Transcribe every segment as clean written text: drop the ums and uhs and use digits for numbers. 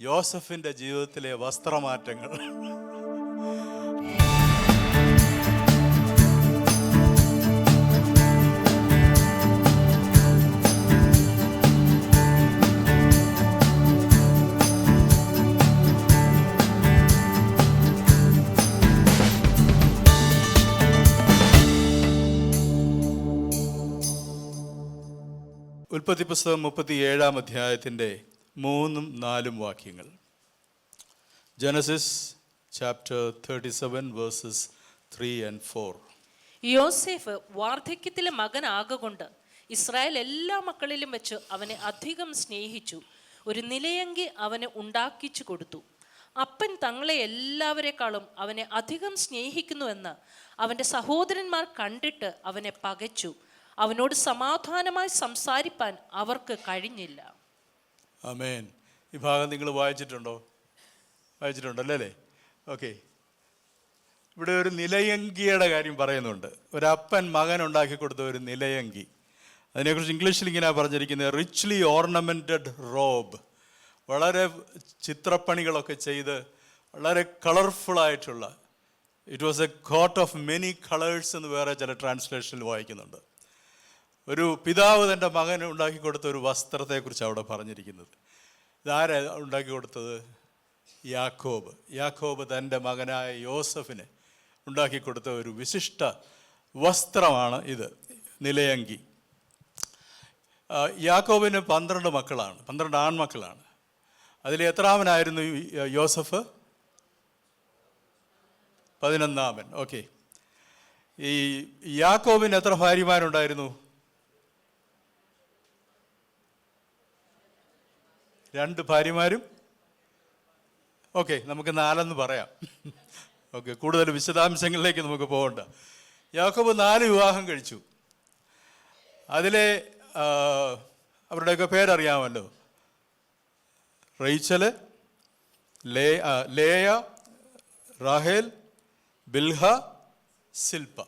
യോസഫിൻ്റെ ജീവിതത്തിലെ വസ്ത്രമാറ്റങ്ങൾ. ഉൽപ്പത്തി പുസ്തകം 37 അധ്യായത്തിൻ്റെ 3-4 വാക്യങ്ങൾ. Genesis chapter 37 versus 3 and 4. യോസേഫ് വാർദ്ധക്യത്തിലെ മകനാകൊണ്ട് ഇസ്രായേൽ എല്ലാ മക്കളിലും വെച്ച് അവനെ അധികം സ്നേഹിച്ചു. ഒരു നിലയങ്കി അവന് ഉണ്ടാക്കിച്ചു കൊടുത്തു. അപ്പൻ തങ്ങളെ എല്ലാവരെക്കാളും അവനെ അധികം സ്നേഹിക്കുന്നുവെന്ന് അവൻ്റെ സഹോദരന്മാർ കണ്ടിട്ട് അവനെ പകച്ചു. അവനോട് സമാധാനമായി സംസാരിപ്പാൻ അവർക്ക് കഴിഞ്ഞില്ല. ആമേൻ. ഈ ഭാഗം നിങ്ങൾ വായിച്ചിട്ടുണ്ടല്ലേ? ഓക്കെ. ഇവിടെ ഒരു നിലയങ്കിയുടെ കാര്യം പറയുന്നുണ്ട്. ഒരപ്പൻ മകൻ ഉണ്ടാക്കി കൊടുത്ത ഒരു നിലയങ്കി. അതിനെക്കുറിച്ച് ഇംഗ്ലീഷിൽ ഇങ്ങനെ പറഞ്ഞിരിക്കുന്നത്, റിച്ച്ലി ഓർണമെൻറ്റഡ് റോബ്. വളരെ ചിത്രപ്പണികളൊക്കെ ചെയ്ത് വളരെ കളർഫുള്ളായിട്ടുള്ള, it was a coat of many colours എന്ന് വേറെ ചില ട്രാൻസ്ലേഷനിൽ വായിക്കുന്നുണ്ട്. ഒരു പിതാവ് തൻ്റെ മകന് ഉണ്ടാക്കി കൊടുത്ത ഒരു വസ്ത്രത്തെക്കുറിച്ച് അവിടെ പറഞ്ഞിരിക്കുന്നത്. ഇതാരാ ഉണ്ടാക്കി കൊടുത്തത്? യാക്കോബ് തൻ്റെ മകനായ യോസഫിന് ഉണ്ടാക്കി കൊടുത്ത ഒരു വിശിഷ്ട വസ്ത്രമാണ് ഇത്, നിലയങ്കി. യാക്കോബിന് 12 മക്കളാണ്, 12 ആൺമക്കളാണ്. അതിൽ എത്രാമനായിരുന്നു യോസഫ്? 11ാമൻ. ഓക്കെ. ഈ യാക്കോബിന് എത്ര ഭാര്യമാരുണ്ടായിരുന്നു? 2 ഭാര്യമാരും. ഓക്കെ, നമുക്ക് 4 പറയാം. ഓക്കെ, കൂടുതൽ വിശദാംശങ്ങളിലേക്ക് നമുക്ക് പോകണ്ട. യാക്കോബ് 4 വിവാഹം കഴിച്ചു. അതിലെ അവരുടെയൊക്കെ പേരറിയാമല്ലോ. റേച്ചല്, ലേയ, റാഹേൽ, ബിൽഹ, സിൽപ്പ.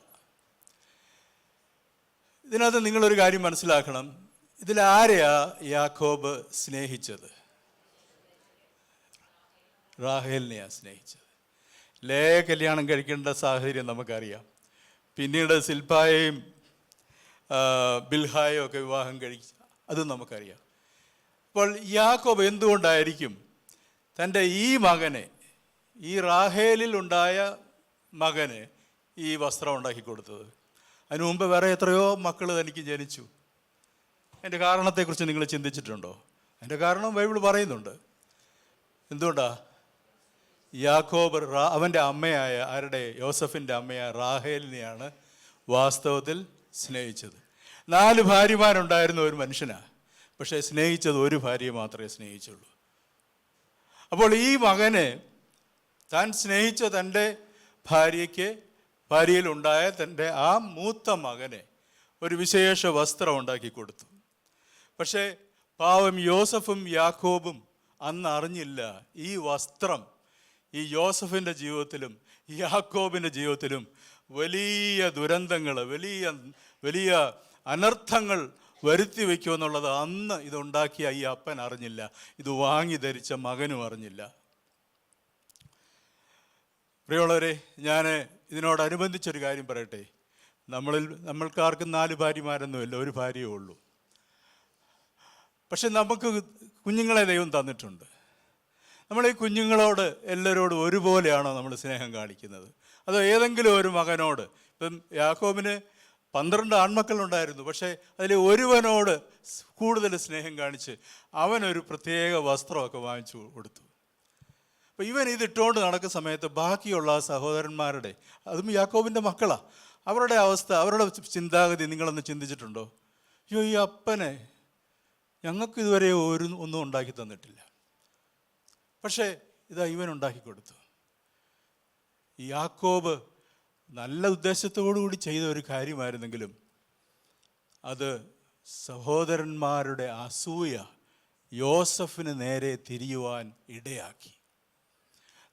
ഇതിനകത്ത് നിങ്ങളൊരു കാര്യം മനസ്സിലാക്കണം. ഇതിലാരെയാ യാക്കോബ് സ്നേഹിച്ചത്? റാഹേലിനെയാണ് സ്നേഹിച്ചത്. ലേയ കല്യാണം കഴിക്കേണ്ട സാഹചര്യം നമുക്കറിയാം. പിന്നീട് സിൽപ്പായെയും ബിൽഹായും ഒക്കെ വിവാഹം കഴിച്ച അതും നമുക്കറിയാം. അപ്പോൾ യാക്കോബ് എന്തുകൊണ്ടായിരിക്കും തൻ്റെ ഈ മകനെ, ഈ റാഹേലിൽ ഉണ്ടായ മകന് ഈ വസ്ത്രം ഉണ്ടാക്കി കൊടുത്തത്? അതിനു മുമ്പ് വേറെ എത്രയോ മക്കൾ തനിക്ക് ജനിച്ചു. അതിൻ്റെ കാരണത്തെക്കുറിച്ച് നിങ്ങൾ ചിന്തിച്ചിട്ടുണ്ടോ? അതിൻ്റെ കാരണം ബൈബിൾ പറയുന്നുണ്ട്. എന്തുകൊണ്ടാ? യാക്കോബ് അവൻ്റെ അമ്മയായ, ആരുടെ? യോസഫിൻ്റെ അമ്മയായ റാഹേലിനെയാണ് വാസ്തവത്തിൽ സ്നേഹിച്ചത്. 4 ഭാര്യമാരുണ്ടായിരുന്ന ഒരു മനുഷ്യനാണ്, പക്ഷേ സ്നേഹിച്ചത് ഒരു ഭാര്യയെ മാത്രമേ സ്നേഹിച്ചുള്ളൂ. അപ്പോൾ ഈ മകന് താൻ സ്നേഹിച്ച തൻ്റെ ഭാര്യയിലുണ്ടായ തൻ്റെ ആ മൂത്ത മകനെ ഒരു വിശേഷ വസ്ത്രം ഉണ്ടാക്കി കൊടുത്തു. പക്ഷേ പാവം യോസഫും യാക്കോബും അന്ന് അറിഞ്ഞില്ല ഈ വസ്ത്രം ഈ യോസഫിൻ്റെ ജീവിതത്തിലും യാക്കോബിൻ്റെ ജീവിതത്തിലും വലിയ ദുരന്തങ്ങൾ, വലിയ അനർത്ഥങ്ങൾ വരുത്തി വയ്ക്കുമെന്നുള്ളത് അന്ന് ഇതുണ്ടാക്കിയ ഈ അപ്പൻ അറിഞ്ഞില്ല. ഇത് വാങ്ങി ധരിച്ച മകനും അറിഞ്ഞില്ല. പ്രിയമുള്ളവരെ, ഞാൻ ഇതിനോടനുബന്ധിച്ചൊരു കാര്യം പറയട്ടെ. നമ്മൾക്കാർക്കും 4 ഭാര്യമാരൊന്നുമില്ല, ഒരു ഭാര്യയേ ഉള്ളൂ. പക്ഷെ നമുക്ക് കുഞ്ഞുങ്ങളെ ദൈവം തന്നിട്ടുണ്ട്. നമ്മൾ ഈ കുഞ്ഞുങ്ങളോട് എല്ലാവരോടും ഒരുപോലെയാണോ നമ്മൾ സ്നേഹം കാണിക്കുന്നത്? അതോ ഏതെങ്കിലും ഒരു മകനോട്? ഇപ്പം യാക്കോബിന് 12 ആൺമക്കളുണ്ടായിരുന്നു, പക്ഷേ അതിൽ ഒരുവനോട് കൂടുതൽ സ്നേഹം കാണിച്ച് അവനൊരു പ്രത്യേക വസ്ത്രമൊക്കെ വാങ്ങിച്ചു കൊടുത്തു. അപ്പോൾ ഇവൻ ഇതിട്ടുകൊണ്ട് നടക്കുന്ന സമയത്ത് ബാക്കിയുള്ള സഹോദരന്മാരുടെ, അതും യാക്കോബിൻ്റെ മക്കളാണ്, അവരുടെ അവസ്ഥ, അവരുടെ ചിന്താഗതി നിങ്ങളൊന്ന് ചിന്തിച്ചിട്ടുണ്ടോ? അയ്യോ, ഈ അപ്പനെ ഞങ്ങൾക്ക് ഇതുവരെ ഒന്നും ഉണ്ടാക്കി തന്നിട്ടില്ല, പക്ഷേ ഇതാ ഇവൻ ഉണ്ടാക്കി കൊടുത്തു. ഈ യാക്കോബ് നല്ല ഉദ്ദേശത്തോടു കൂടി ചെയ്ത ഒരു കാര്യമായിരുന്നെങ്കിലും അത് സഹോദരന്മാരുടെ അസൂയ യോസഫിന് നേരെ തിരിയുവാൻ ഇടയാക്കി.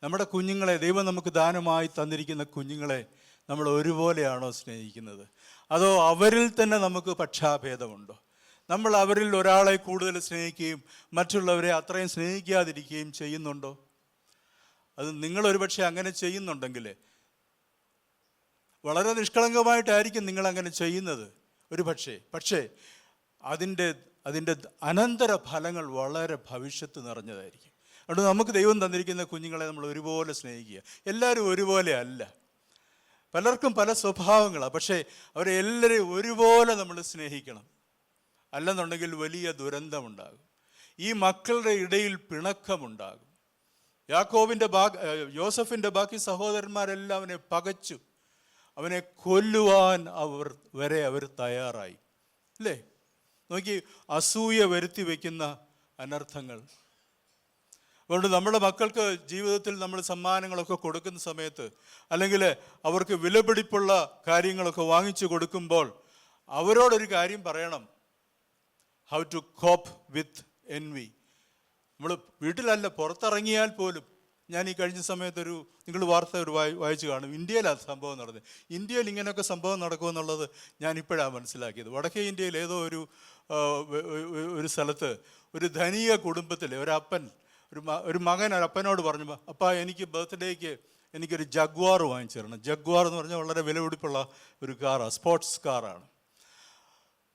നമ്മുടെ കുഞ്ഞുങ്ങളെ, ദൈവം നമുക്ക് ദാനമായി തന്നിരിക്കുന്ന കുഞ്ഞുങ്ങളെ നമ്മൾ ഒരുപോലെയാണോ സ്നേഹിക്കുന്നത്? അതോ അവരിൽ തന്നെ നമുക്ക് പക്ഷാഭേദമുണ്ടോ? നമ്മൾ അവരിൽ ഒരാളെ കൂടുതൽ സ്നേഹിക്കുകയും മറ്റുള്ളവരെ അത്രയും സ്നേഹിക്കാതിരിക്കുകയും ചെയ്യുന്നുണ്ടോ? അത് നിങ്ങളൊരു പക്ഷേ അങ്ങനെ ചെയ്യുന്നുണ്ടെങ്കിൽ വളരെ നിഷ്കളങ്കമായിട്ടായിരിക്കും നിങ്ങളങ്ങനെ ചെയ്യുന്നത് ഒരു പക്ഷേ അതിൻ്റെ അനന്തര ഫലങ്ങൾ വളരെ ഭവിഷ്യത്ത് നിറഞ്ഞതായിരിക്കും. അതുകൊണ്ട് നമുക്ക് ദൈവം തന്നിരിക്കുന്ന കുഞ്ഞുങ്ങളെ നമ്മൾ ഒരുപോലെ സ്നേഹിക്കുക. എല്ലാവരും ഒരുപോലെ അല്ല, പലർക്കും പല സ്വഭാവങ്ങളാണ്. പക്ഷേ അവരെ എല്ലാവരെയും ഒരുപോലെ നമ്മൾ സ്നേഹിക്കണം. അല്ലെന്നുണ്ടെങ്കിൽ വലിയ ദുരന്തമുണ്ടാകും. ഈ മക്കളുടെ ഇടയിൽ പിണക്കമുണ്ടാകും. യോസഫിൻ്റെ ബാക്കി സഹോദരന്മാരെല്ലാം അവനെ പകച്ചു, അവനെ കൊല്ലുവാൻ അവർ തയ്യാറായി. അല്ലേ? നോക്കി, അസൂയ വരുത്തി വയ്ക്കുന്ന അനർത്ഥങ്ങൾ. അതുകൊണ്ട് നമ്മുടെ മക്കൾക്ക് ജീവിതത്തിൽ നമ്മൾ സമ്മാനങ്ങളൊക്കെ കൊടുക്കുന്ന സമയത്ത്, അല്ലെങ്കിൽ അവർക്ക് വിലപിടിപ്പുള്ള കാര്യങ്ങളൊക്കെ വാങ്ങിച്ചു കൊടുക്കുമ്പോൾ അവരോടൊരു കാര്യം പറയണം: ഹൗ ടു കോപ്പ് വിത്ത് എൻവി. നമ്മൾ വീട്ടിലല്ല, പുറത്തിറങ്ങിയാൽ പോലും. ഞാൻ ഈ കഴിഞ്ഞ സമയത്തൊരു, നിങ്ങൾ വാർത്ത വായിച്ചു കാണും, ഇന്ത്യയിലാണ് സംഭവം നടന്നത്. ഇന്ത്യയിൽ ഇങ്ങനെയൊക്കെ സംഭവം നടക്കുമെന്നുള്ളത് ഞാൻ ഇപ്പോഴാണ് മനസ്സിലാക്കിയത്. വടക്കേ ഇന്ത്യയിൽ ഏതോ ഒരു സ്ഥലത്ത് ഒരു ധനിക കുടുംബത്തിൽ ഒരപ്പൻ ഒരു മകൻ ഒരപ്പനോട് പറഞ്ഞു: അപ്പാ, എനിക്ക് ബർത്ത്ഡേക്ക് എനിക്കൊരു ജഗ്വാർ വാങ്ങിച്ചു തരണം. ജഗ്വാർ എന്ന് പറഞ്ഞാൽ വളരെ വിലപിടിപ്പുള്ള ഒരു കാറാണ്, സ്പോർട്സ് കാറാണ്.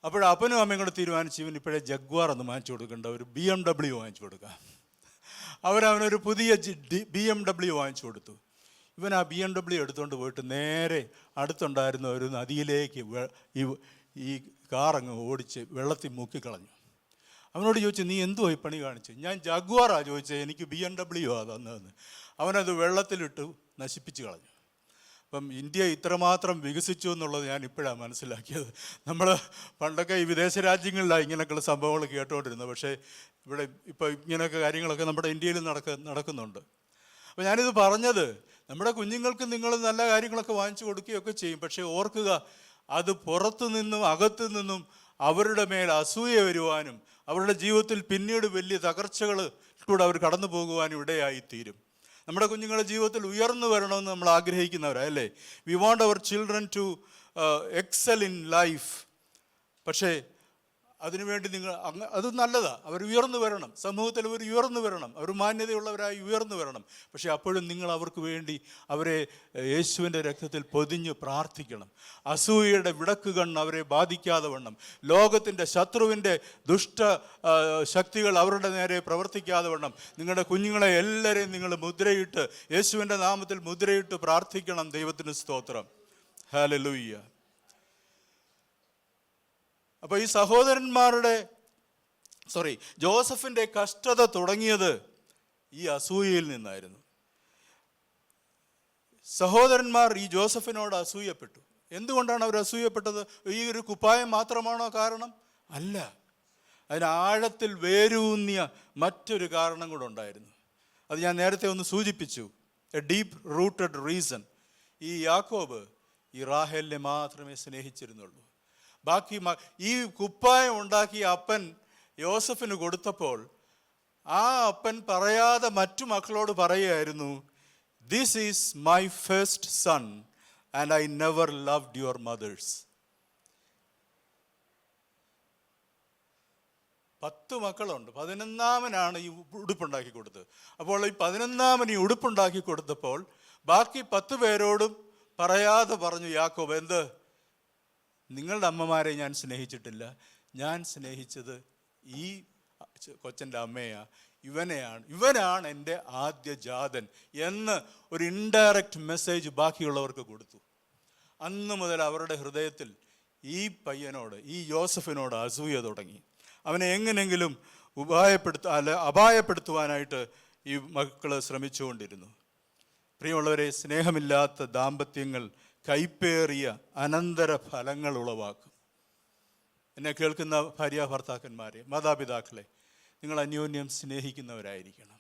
അപ്പോഴപ്പനും അമ്മയും കൂടെ തീരുമാനിച്ചു, ഇവൻ ഇപ്പോഴേ ജഗ്വാർ ഒന്ന് വാങ്ങിച്ചു കൊടുക്കണ്ട, ഒരു BMW വാങ്ങിച്ചു കൊടുക്കാം. അവനൊരു പുതിയ BMW വാങ്ങിച്ചു കൊടുത്തു. ഇവൻ ആ BMW എടുത്തുകൊണ്ട് പോയിട്ട് നേരെ അടുത്തുണ്ടായിരുന്ന ഒരു നദിയിലേക്ക് ഈ കാറങ്ങ് ഓടിച്ച് വെള്ളത്തിൽ മുക്കിക്കളഞ്ഞു. അവനോട് ചോദിച്ചു: നീ എന്തുവാ ഈ പണി കാണിച്ചു? ഞാൻ ജഗ്വാറാ ചോദിച്ചത്, എനിക്ക് BMW ആ തന്നതെന്ന്. അവനത് വെള്ളത്തിലിട്ട് നശിപ്പിച്ച് കളഞ്ഞു. അപ്പം ഇന്ത്യ ഇത്രമാത്രം വികസിച്ചു എന്നുള്ളത് ഞാൻ ഇപ്പോഴാണ് മനസ്സിലാക്കിയത്. നമ്മൾ പണ്ടൊക്കെ ഈ വിദേശ രാജ്യങ്ങളിലാണ് ഇങ്ങനെയൊക്കെയുള്ള സംഭവങ്ങൾ കേട്ടുകൊണ്ടിരുന്നത്. പക്ഷേ ഇവിടെ ഇപ്പോൾ ഇങ്ങനെയൊക്കെ കാര്യങ്ങളൊക്കെ നമ്മുടെ ഇന്ത്യയിൽ നടക്കുന്നുണ്ട്. അപ്പോൾ ഞാനിത് പറഞ്ഞത്, നമ്മുടെ കുഞ്ഞുങ്ങൾക്ക് നിങ്ങൾ നല്ല കാര്യങ്ങളൊക്കെ വാങ്ങിച്ചു കൊടുക്കുകയൊക്കെ ചെയ്യും. പക്ഷേ ഓർക്കുക, അത് പുറത്തു നിന്നും അകത്തു നിന്നും അവരുടെ മേൽ അസൂയ വരുവാനും അവരുടെ ജീവിതത്തിൽ പിന്നീട് വലിയ തകർച്ചകൾ കൂടെ അവർ കടന്നു പോകുവാനും ഇടയായിത്തീരും. നമ്മുടെ കുഞ്ഞുങ്ങളുടെ ജീവിതത്തിൽ ഉയർന്നു വരണമെന്ന് നമ്മൾ ആഗ്രഹിക്കുന്നവരല്ലേ? We want our children to excel in life. പക്ഷേ അതിനുവേണ്ടി അത് നല്ലതാണ്, അവർ ഉയർന്നു വരണം, സമൂഹത്തിൽ അവർ ഉയർന്നു വരണം, അവർ മാന്യതയുള്ളവരായി ഉയർന്നു വരണം. പക്ഷേ അപ്പോഴും നിങ്ങൾ അവർക്ക് വേണ്ടി അവരെ യേശുവിൻ്റെ രക്തത്തിൽ പൊതിഞ്ഞ് പ്രാർത്ഥിക്കണം. അസൂയയുടെ വിടക്കുകണ്ണ് അവരെ ബാധിക്കാതെ വണ്ണം, ലോകത്തിൻ്റെ ശത്രുവിൻ്റെ ദുഷ്ട ശക്തികൾ അവരുടെ നേരെ പ്രവർത്തിക്കാതെ വണ്ണം നിങ്ങളുടെ കുഞ്ഞുങ്ങളെ എല്ലാവരെയും നിങ്ങൾ മുദ്രയിട്ട്, യേശുവിൻ്റെ നാമത്തിൽ മുദ്രയിട്ട് പ്രാർത്ഥിക്കണം. ദൈവത്തിന് സ്തോത്രം. ഹല്ലേലൂയ. അപ്പോൾ ഈ ജോസഫിൻ്റെ കഷ്ടത തുടങ്ങിയത് ഈ അസൂയയിൽ നിന്നായിരുന്നു. സഹോദരന്മാർ ഈ ജോസഫിനോട് അസൂയപ്പെട്ടു. എന്തുകൊണ്ടാണ് അവർ അസൂയപ്പെട്ടത്? ഈ ഒരു കുപ്പായം മാത്രമാണോ കാരണം? അല്ല, അതിന് ആഴത്തിൽ വേരൂന്നിയ മറ്റൊരു കാരണം കൂടെ ഉണ്ടായിരുന്നു. അത് ഞാൻ നേരത്തെ ഒന്ന് സൂചിപ്പിച്ചു. A deep rooted reason. ഈ യാക്കോബ് ഈ റാഹേലിനെ മാത്രമേ സ്നേഹിച്ചിരുന്നുള്ളൂ. ബാക്കി ഈ കുപ്പായം ഉണ്ടാക്കിയ അപ്പൻ യോസഫിന് കൊടുത്തപ്പോൾ ആ അപ്പൻ പറയാതെ മറ്റു മക്കളോട് പറയുകയായിരുന്നു: this is my first son and I never loved your mothers. 10 മക്കളുണ്ട്, 11ാമനാണ് ഈ ഉടുപ്പുണ്ടാക്കി കൊടുത്തത്. അപ്പോൾ ഈ 11ാമൻ ഈ ഉടുപ്പുണ്ടാക്കി കൊടുത്തപ്പോൾ ബാക്കി 10 പേരോടും പറയാതെ പറഞ്ഞു യാക്കോബ്: എന്ത്? നിങ്ങളുടെ അമ്മമാരെ ഞാൻ സ്നേഹിച്ചിട്ടില്ല, ഞാൻ സ്നേഹിച്ചത് ഈ കൊച്ചൻ്റെ അമ്മയാ, ഇവനാണ് എൻ്റെ ആദ്യ ജാതൻ എന്ന് ഒരു ഇൻഡയറക്റ്റ് മെസ്സേജ് ബാക്കിയുള്ളവർക്ക് കൊടുത്തു. അന്ന് മുതൽ അവരുടെ ഹൃദയത്തിൽ ഈ പയ്യനോട്, ഈ യോസഫിനോട് അസൂയ തുടങ്ങി. അവനെ എങ്ങനെയെങ്കിലും അപായപ്പെടുത്തുവാനായിട്ട് ഈ മക്കൾ ശ്രമിച്ചുകൊണ്ടിരുന്നു. പ്രിയമുള്ളവരെ, സ്നേഹമില്ലാത്ത ദാമ്പത്യങ്ങൾ കൈപ്പേറിയ അനന്തര ഫലങ്ങൾ ഉളവാക്കും. എന്നെ കേൾക്കുന്ന ഭാര്യാഭർത്താക്കന്മാരെ, മാതാപിതാക്കളെ, നിങ്ങൾ അന്യോന്യം സ്നേഹിക്കുന്നവരായിരിക്കണം.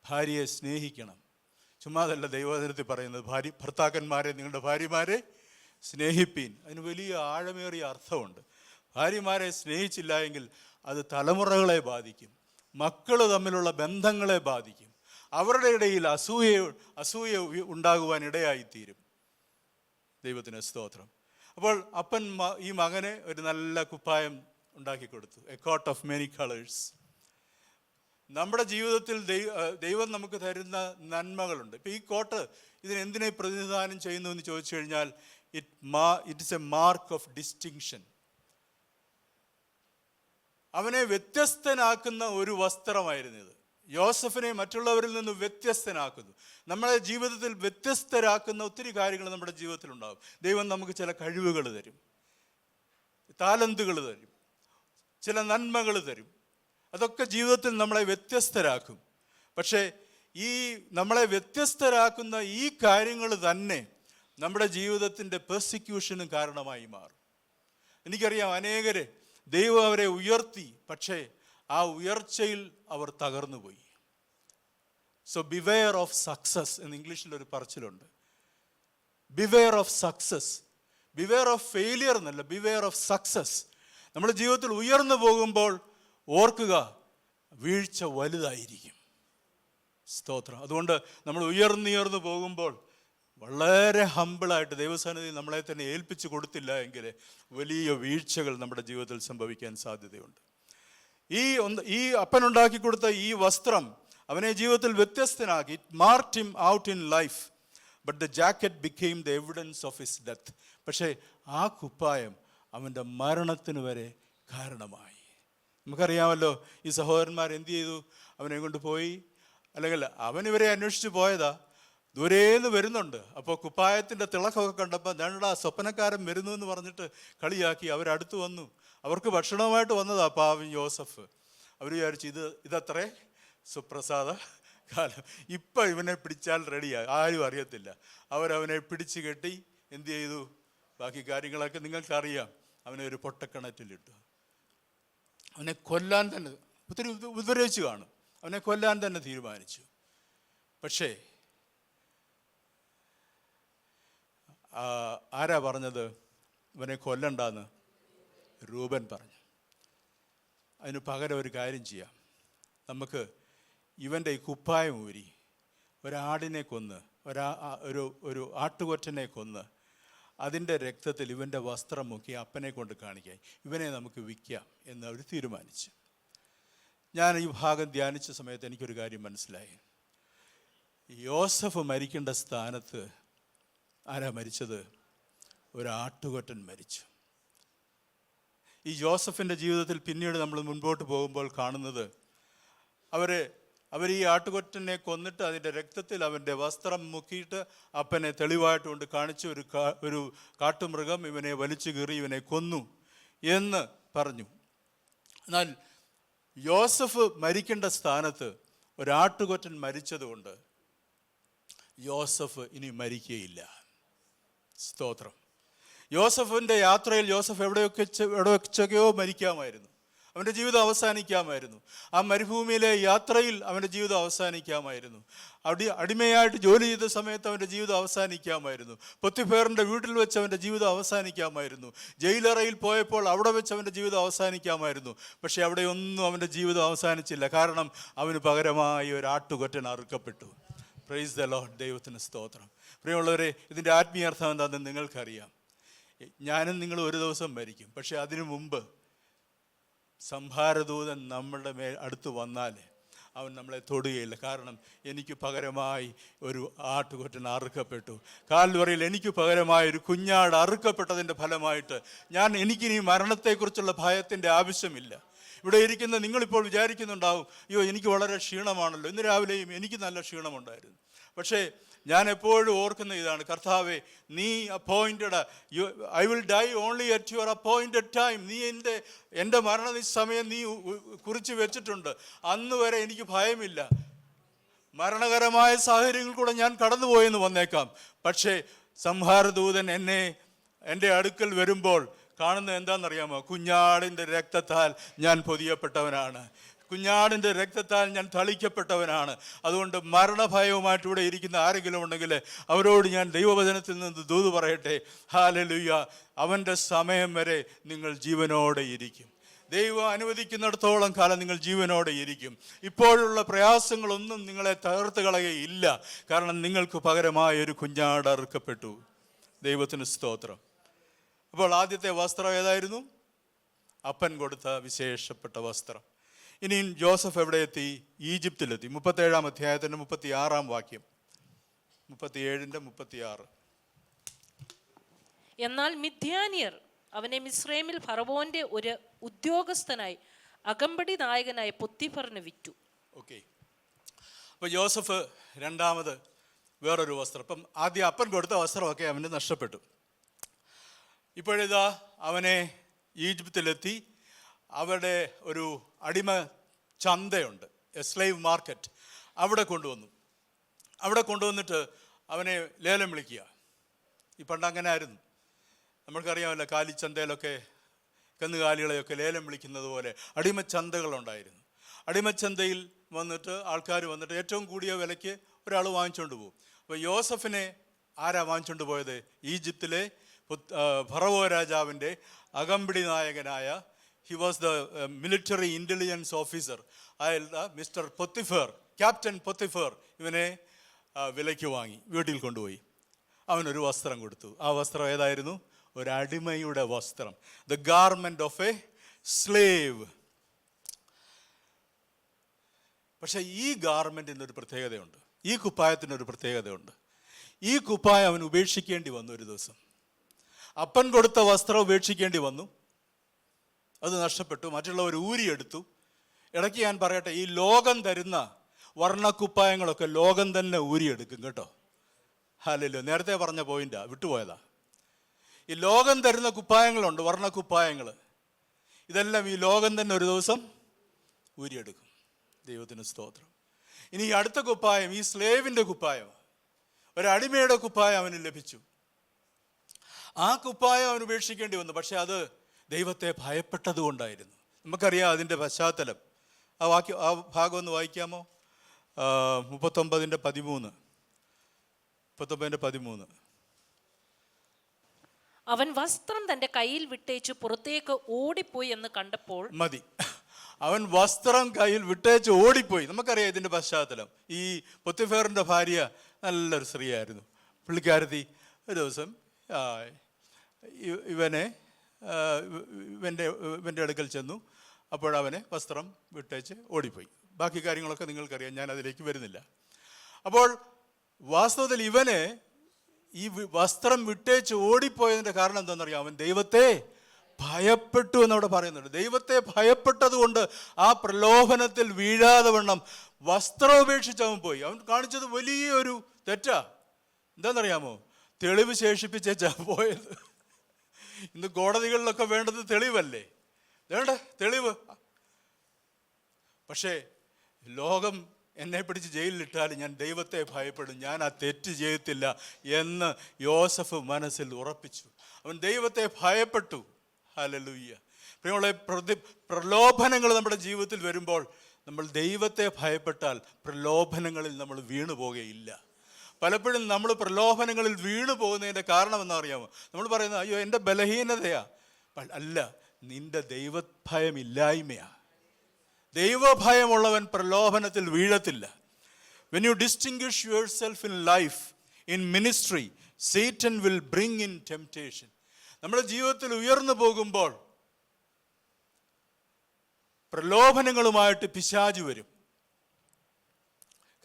ഭാര്യയെ സ്നേഹിക്കണം. ചുമ്മാതല്ല ദൈവവചനത്തിൽ പറയുന്നത്, ഭർത്താക്കന്മാരെ നിങ്ങളുടെ ഭാര്യമാരെ സ്നേഹിപ്പീൻ. അതിന് വലിയ ആഴമേറിയ അർത്ഥമുണ്ട്. ഭാര്യമാരെ സ്നേഹിച്ചില്ല എങ്കിൽ അത് തലമുറകളെ ബാധിക്കും, മക്കൾ തമ്മിലുള്ള ബന്ധങ്ങളെ ബാധിക്കും, അവരുടെ ഇടയിൽ അസൂയ ഉണ്ടാകുവാൻ ഇടയായിത്തീരും. ദൈവത്തിന് സ്തോത്രം. അപ്പോൾ അപ്പൻ ഈ മകനെ ഒരു നല്ല കുപ്പായം ഉണ്ടാക്കി കൊടുത്തു. A coat of many colours. നമ്മുടെ ജീവിതത്തിൽ ദൈവം നമുക്ക് തരുന്ന നന്മകളുണ്ട്. ഇപ്പം ഈ കോട്ട് ഇതിനെന്തിനെ പ്രതിനിധാനം ചെയ്യുന്നു എന്ന് ചോദിച്ചു കഴിഞ്ഞാൽ it is A mark of distinction. അവനെ വ്യത്യസ്തനാക്കുന്ന ഒരു വസ്ത്രമായിരുന്നു ഇത്. യോസഫിനെ മറ്റുള്ളവരിൽ നിന്ന് വ്യത്യസ്തനാക്കുന്നു. നമ്മളെ ജീവിതത്തിൽ വ്യത്യസ്തരാക്കുന്ന ഒത്തിരി കാര്യങ്ങൾ നമ്മുടെ ജീവിതത്തിൽ ഉണ്ടാകും. ദൈവം നമുക്ക് ചില കഴിവുകൾ തരും, താലന്തുകൾ തരും, ചില നന്മകൾ തരും. അതൊക്കെ ജീവിതത്തിൽ നമ്മളെ വ്യത്യസ്തരാക്കും. പക്ഷേ ഈ നമ്മളെ വ്യത്യസ്തരാക്കുന്ന ഈ കാര്യങ്ങൾ തന്നെ നമ്മുടെ ജീവിതത്തിൻ്റെ പെർസിക്യൂഷനും കാരണമായി മാറും. എനിക്കറിയാം അനേകരെ ദൈവം അവരെ ഉയർത്തി, പക്ഷേ ആ ഉയർച്ചയിൽ അവർ തകർന്നു പോയി. സോ ബിവെയർ ഓഫ് സക്സസ് എന്ന് ഇംഗ്ലീഷിലൊരു പറച്ചിലുണ്ട്. Beware of success, beware of failure എന്നല്ല, ബിവെയർ ഓഫ് സക്സസ്. നമ്മുടെ ജീവിതത്തിൽ ഉയർന്നു പോകുമ്പോൾ ഓർക്കുക, വീഴ്ച വലുതായിരിക്കും. സ്തോത്രം. അതുകൊണ്ട് നമ്മൾ ഉയർന്നുയർന്നു പോകുമ്പോൾ വളരെ ഹമ്പിളായിട്ട് ദൈവസന്നിധി നമ്മളെ തന്നെ ഏൽപ്പിച്ചു കൊടുത്തില്ല എങ്കിൽ വലിയ വീഴ്ചകൾ നമ്മുടെ ജീവിതത്തിൽ സംഭവിക്കാൻ സാധ്യതയുണ്ട്. ഈ അപ്പനുണ്ടാക്കി കൊടുത്ത ഈ വസ്ത്രം അവനെ ജീവിതത്തിൽ വ്യത്യസ്തനാക്കി. It marked him out in life, but the jacket became the evidence of his death. പക്ഷേ ആ കുപ്പായം അവൻ്റെ മരണത്തിന് വരെ കാരണമായി. നമുക്കറിയാമല്ലോ ഈ സഹോദരന്മാർ എന്ത് ചെയ്തു? അവനെ കൊണ്ട് പോയി, അല്ലെങ്കിൽ അവനിവരെ അന്വേഷിച്ച് പോയതാ. ദൂരേന്ന് വരുന്നുണ്ട്. അപ്പോൾ കുപ്പായത്തിൻ്റെ തിളക്കമൊക്കെ കണ്ടപ്പോൾ ഞങ്ങളുടെ സ്വപ്നക്കാരൻ വരുന്നു എന്ന് പറഞ്ഞിട്ട് കളിയാക്കി. അവരടുത്ത് വന്നു. അവർക്ക് ഭക്ഷണവുമായിട്ട് വന്നതാ പാവം യോസഫ്. അവർ വിചാരിച്ചു ഇതത്രേ സുപ്രസാദ കാലം, ഇപ്പം ഇവനെ പിടിച്ചാൽ റെഡിയായി, ആരും അറിയത്തില്ല. അവരവനെ പിടിച്ചു കെട്ടി എന്ത് ചെയ്തു? ബാക്കി കാര്യങ്ങളൊക്കെ നിങ്ങൾക്കറിയാം. അവനെ ഒരു പൊട്ടക്കിണറ്റിലിട്ടു. അവനെ കൊല്ലാൻ തന്നെ ഒത്തിരി ഉപദ്രവിച്ചു കാണും. അവനെ കൊല്ലാൻ തന്നെ തീരുമാനിച്ചു. പക്ഷേ ആരാ പറഞ്ഞത് ഇവനെ കൊല്ലണ്ടെന്ന്? രൂപൻ പറഞ്ഞു. അതിന് പകരം ഒരു കാര്യം ചെയ്യാം, നമുക്ക് ഇവൻ്റെ ഈ കുപ്പായം ഊരി ഒരാടിനെ കൊന്ന്, ഒരു ആട്ടുകൊറ്റനെ കൊന്ന് അതിൻ്റെ രക്തത്തിൽ ഇവൻ്റെ വസ്ത്രം മുക്കി അപ്പനെ കൊണ്ട് കാണിക്കാൻ, ഇവനെ നമുക്ക് വിൽക്കാം എന്ന് അവർ തീരുമാനിച്ചു. ഞാൻ ഈ ഭാഗം ധ്യാനിച്ച സമയത്ത് എനിക്കൊരു കാര്യം മനസ്സിലായി. യോസഫ് മരിക്കേണ്ട സ്ഥാനത്ത് ആരാ മരിച്ചത്? ഒരു ആട്ടുകൊറ്റൻ മരിച്ചു. ഈ ജോസഫിൻ്റെ ജീവിതത്തിൽ പിന്നീട് നമ്മൾ മുൻപോട്ട് പോകുമ്പോൾ കാണുന്നത് അവർ ഈ ആട്ടുകൊറ്റനെ കൊന്നിട്ട് അതിൻ്റെ രക്തത്തിൽ അവൻ്റെ വസ്ത്രം മുക്കിയിട്ട് അപ്പനെ തെളിവായിട്ട് കൊണ്ട് കാണിച്ച് ഒരു കാട്ടുമൃഗം ഇവനെ വലിച്ചു കീറി ഇവനെ കൊന്നു എന്ന് പറഞ്ഞു. എന്നാൽ യോസഫ് മരിക്കേണ്ട സ്ഥാനത്ത് ഒരാട്ടുകൊറ്റൻ മരിച്ചതുകൊണ്ട് യോസഫ് ഇനി മരിക്കുകയില്ല. സ്തോത്രം. യോസഫിൻ്റെ യാത്രയിൽ യോസഫ് എവിടെയൊക്കെയോ മരിക്കാമായിരുന്നു. അവൻ്റെ ജീവിതം അവസാനിക്കാമായിരുന്നു. ആ മരുഭൂമിയിലെ യാത്രയിൽ അവൻ്റെ ജീവിതം അവസാനിക്കാമായിരുന്നു. അടിമയായിട്ട് ജോലി ചെയ്ത സമയത്ത് അവൻ്റെ ജീവിതം അവസാനിക്കാമായിരുന്നു. പൊത്തിഫേറിൻ്റെ വീട്ടിൽ വെച്ച് അവൻ്റെ ജീവിതം അവസാനിക്കാമായിരുന്നു. ജയിലറയിൽ പോയപ്പോൾ അവിടെ വെച്ച് അവൻ്റെ ജീവിതം അവസാനിക്കാമായിരുന്നു. പക്ഷേ അവിടെയൊന്നും അവൻ്റെ ജീവിതം അവസാനിച്ചില്ല. കാരണം അവന് പകരമായി ഒരു ആട്ടുകൊറ്റൻ അറുക്കപ്പെട്ടു. Praise the Lord. ദൈവത്തിന് സ്തോത്രം. പ്രിയമുള്ളവരെ, ഇതിൻ്റെ ആത്മീയാർത്ഥം എന്താണെന്ന് നിങ്ങൾക്കറിയാം. ഞാനും നിങ്ങൾ ഒരു ദിവസം മരിക്കും. പക്ഷെ അതിനു മുമ്പ് സംഹാരദൂതൻ നമ്മളുടെ അടുത്ത് വന്നാൽ അവൻ നമ്മളെ തൊടുകയില്ല. കാരണം എനിക്ക് പകരമായി ഒരു ആട്ടുകൊറ്റൻ അറുക്കപ്പെട്ടു. കാൽവറിയിൽ എനിക്ക് പകരമായി ഒരു കുഞ്ഞാട് അറുക്കപ്പെട്ടതിൻ്റെ ഫലമായിട്ട് എനിക്കിനി മരണത്തെക്കുറിച്ചുള്ള ഭയത്തിൻ്റെ ആവശ്യമില്ല. ഇവിടെ ഇരിക്കുന്ന നിങ്ങളിപ്പോൾ വിചാരിക്കുന്നുണ്ടാവും, അയ്യോ എനിക്ക് വളരെ ക്ഷീണമാണല്ലോ. ഇന്ന് രാവിലെയും എനിക്ക് നല്ല ക്ഷീണമുണ്ടായിരുന്നു. പക്ഷേ ഞാൻ എപ്പോഴും ഓർക്കുന്ന ഇതാണ്, കർത്താവേ, നീ appointed, I will die only at your appointed time. നീ എൻ്റെ മരണ സമയം നീ കുറിച്ച് വെച്ചിട്ടുണ്ട്. അന്ന് വരെ എനിക്ക് ഭയമില്ല. മരണകരമായ സാഹചര്യങ്ങൾ കൂടെ ഞാൻ കടന്നുപോയെന്ന് വന്നേക്കാം. പക്ഷേ സംഹാരദൂതൻ എൻ്റെ അടുക്കൽ വരുമ്പോൾ കാണുന്നത് എന്താണെന്നറിയാമോ? കുഞ്ഞാടിൻ്റെ രക്തത്താൽ ഞാൻ പൊതിയപ്പെട്ടവനാണ്. കുഞ്ഞാടിൻ്റെ രക്തത്താൽ ഞാൻ തളിക്കപ്പെട്ടവനാണ്. അതുകൊണ്ട് മരണഭയവുമായിട്ട് ഇവിടെ ഇരിക്കുന്ന ആരെങ്കിലും ഉണ്ടെങ്കിൽ അവരോട് ഞാൻ ദൈവവചനത്തിൽ നിന്ന് ദൂത് പറയട്ടെ. ഹല്ലേലൂയ. അവൻ്റെ സമയം വരെ നിങ്ങൾ ജീവനോടെ ഇരിക്കും. ദൈവം അനുവദിക്കുന്നിടത്തോളം കാലം നിങ്ങൾ ജീവനോടെ ഇരിക്കും. ഇപ്പോഴുള്ള പ്രയാസങ്ങളൊന്നും നിങ്ങളെ തകർത്ത് കളയുകയില്ല. കാരണം നിങ്ങൾക്ക് പകരമായ ഒരു കുഞ്ഞാട് അറുക്കപ്പെട്ടു. ദൈവത്തിന് സ്തോത്രം. അപ്പോൾ ആദ്യത്തെ വസ്ത്രം ഏതായിരുന്നു? അപ്പൻ കൊടുത്ത വിശേഷപ്പെട്ട വസ്ത്രം. ഇനിയും ജോസഫ് എവിടെ എത്തി? ഈജിപ്തിലെത്തി. 37 അധ്യായത്തിൻ്റെ 36 വാക്യം. 37:36. എന്നാൽ മിദ്യാനിയർ അവനെ മിസ്രൈമിൽ ഫറവോന്റെ ഒരു ഉദ്യോഗസ്ഥനായി അകമ്പടി നായകനായി പൊത്തിഫറിന് വിറ്റു. ഓക്കെ, അപ്പോൾ ജോസഫ് രണ്ടാമത് വേറൊരു വസ്ത്രം. ഇപ്പം ആദ്യം അപ്പൻ കൊടുത്ത വസ്ത്രമൊക്കെ അവന് നഷ്ടപ്പെട്ടു. ഇപ്പോഴിതാ അവനെ ഈജിപ്തിലെത്തി. അവിടെ ഒരു അടിമ ചന്തയുണ്ട്, എ സ്ലേവ് മാർക്കറ്റ്. അവിടെ കൊണ്ടുവന്നിട്ട് അവനെ ലേലം വിളിക്കുക. ഈ പണ്ട് അങ്ങനെ ആയിരുന്നു. നമ്മൾക്കറിയാമല്ലോ, കാലിച്ചന്തയിലൊക്കെ കന്നുകാലികളെയൊക്കെ ലേലം വിളിക്കുന്നത് പോലെ അടിമച്ചന്തകളുണ്ടായിരുന്നു. അടിമച്ചന്തയിൽ വന്നിട്ട് ആൾക്കാർ വന്നിട്ട് ഏറ്റവും കൂടിയ വിലയ്ക്ക് ഒരാൾ വാങ്ങിച്ചുകൊണ്ട് പോകും. അപ്പോൾ യോസഫിനെ ആരാ വാങ്ങിച്ചുകൊണ്ട് പോയത്? ഈജിപ്തിലെ ഫറവോ രാജാവിൻ്റെ അകമ്പടി നായകനായ, he was the military intelligence officer ആയുള്ള മിസ്റ്റർ പൊത്തിഫർ, ക്യാപ്റ്റൻ പൊത്തിഫർ ഇവനെ വിലയ്ക്ക് വാങ്ങി വീട്ടിൽ കൊണ്ടുപോയി. അവനൊരു വസ്ത്രം കൊടുത്തു. ആ വസ്ത്രം ഏതായിരുന്നു? ഒരു അടിമയുടെ വസ്ത്രം. The garment of A slave. പക്ഷെ ഈ ഗാർമെന്റിനൊരു പ്രത്യേകതയുണ്ട്, ഈ കുപ്പായത്തിനൊരു പ്രത്യേകതയുണ്ട്. ഈ കുപ്പായം അവൻ ഉപേക്ഷിക്കേണ്ടി വന്നു. ഒരു ദിവസം അപ്പൻ കൊടുത്ത വസ്ത്രം ഉപേക്ഷിക്കേണ്ടി വന്നു. അത് നഷ്ടപ്പെട്ടു, മറ്റുള്ളവർ ഊരിയെടുത്തു. ഇടയ്ക്ക് ഞാൻ പറയട്ടെ, ഈ ലോകം തരുന്ന വർണ്ണക്കുപ്പായങ്ങളൊക്കെ ലോകം തന്നെ ഊരിയെടുക്കും കേട്ടോ. അല്ലല്ലോ, നേരത്തെ പറഞ്ഞ പോയിന്റാ, വിട്ടുപോയതാ. ഈ ലോകം തരുന്ന കുപ്പായങ്ങളുണ്ട്, വർണ്ണക്കുപ്പായങ്ങൾ. ഇതെല്ലാം ഈ ലോകം തന്നെ ഒരു ദിവസം ഊരിയെടുക്കും. ദൈവത്തിന് സ്തോത്രം. ഇനി ഈ അടുത്ത കുപ്പായം, ഈ സ്ലേവിൻ്റെ കുപ്പായം, ഒരടിമയുടെ കുപ്പായം അവന് ലഭിച്ചു. ആ കുപ്പായം അവൻ ഉപേക്ഷിക്കേണ്ടി വന്നു. പക്ഷെ അത് ദൈവത്തെ ഭയപ്പെട്ടത് കൊണ്ടായിരുന്നു. നമുക്കറിയാം അതിൻ്റെ പശ്ചാത്തലം. ആ ഭാഗം ഒന്ന് വായിക്കാമോ? 39:13. അവൻ വസ്ത്രം തന്റെ കയ്യിൽ വിട്ടേച്ച് പുറത്തേക്ക് ഓടിപ്പോയി എന്ന് കണ്ടപ്പോൾ മതി. അവൻ വസ്ത്രം കയ്യിൽ വിട്ടേച്ച് ഓടിപ്പോയി. നമുക്കറിയാം ഇതിൻ്റെ പശ്ചാത്തലം. ഈ പൊത്തിഫേറിൻ്റെ ഭാര്യ നല്ലൊരു സ്ത്രീയായിരുന്നു. പുള്ളിക്കാരത്തി ഒരു ദിവസം ഇവൻ്റെ അടുക്കൽ ചെന്നു. അപ്പോഴവനെ വസ്ത്രം വിട്ടേച്ച് ഓടിപ്പോയി. ബാക്കി കാര്യങ്ങളൊക്കെ നിങ്ങൾക്കറിയാം, ഞാൻ അതിലേക്ക് വരുന്നില്ല. അപ്പോൾ വാസ്തവത്തിൽ ഇവന് ഈ വസ്ത്രം വിട്ടേച്ച് ഓടിപ്പോയതിൻ്റെ കാരണം എന്താണെന്നറിയാം? അവൻ ദൈവത്തെ ഭയപ്പെട്ടു എന്നവിടെ പറയുന്നുണ്ട്. ദൈവത്തെ ഭയപ്പെട്ടത് കൊണ്ട് ആ പ്രലോഭനത്തിൽ വീഴാതെ വണ്ണം വസ്ത്രം ഉപേക്ഷിച്ച് അവൻ പോയി. അവൻ കാണിച്ചത് വലിയൊരു തെറ്റാ. എന്താണെന്നറിയാമോ? തെളിവ് ശേഷിപ്പിച്ചാ പോയത്. ഇന്ന് കോടതികളിലൊക്കെ വേണ്ടത് തെളിവല്ലേ? വേണ്ട തെളിവ്. പക്ഷേ ലോകം എന്നെ പിടിച്ച് ജയിലിലിട്ടാലും ഞാൻ ദൈവത്തെ ഭയപ്പെടും, ഞാൻ ആ തെറ്റ് ചെയ്യത്തില്ല എന്ന് യോസഫ് മനസ്സിൽ ഉറപ്പിച്ചു. അവൻ ദൈവത്തെ ഭയപ്പെട്ടു. ഹല്ലേലൂയ. പ്രിയമുള്ള പ്രലോഭനങ്ങൾ നമ്മുടെ ജീവിതത്തിൽ വരുമ്പോൾ നമ്മൾ ദൈവത്തെ ഭയപ്പെട്ടാൽ പ്രലോഭനങ്ങളിൽ നമ്മൾ വീണു പോകുകയില്ല. പലപ്പോഴും നമ്മൾ പ്രലോഭനങ്ങളിൽ വീണു പോകുന്നതിൻ്റെ കാരണം എന്നറിയാമോ? നമ്മൾ പറയുന്നത് അയ്യോ എൻ്റെ ബലഹീനതയാ. അല്ല, നിന്റെ ദൈവഭയമില്ലായ്മയാ. ദൈവഭയമുള്ളവൻ പ്രലോഭനത്തിൽ വീഴത്തില്ല. When you distinguish yourself in life, in ministry, Satan will bring in temptation. നമ്മുടെ ജീവിതത്തിൽ ഉയർന്നു പോകുമ്പോൾ പ്രലോഭനങ്ങളുമായിട്ട് പിശാച് വരും.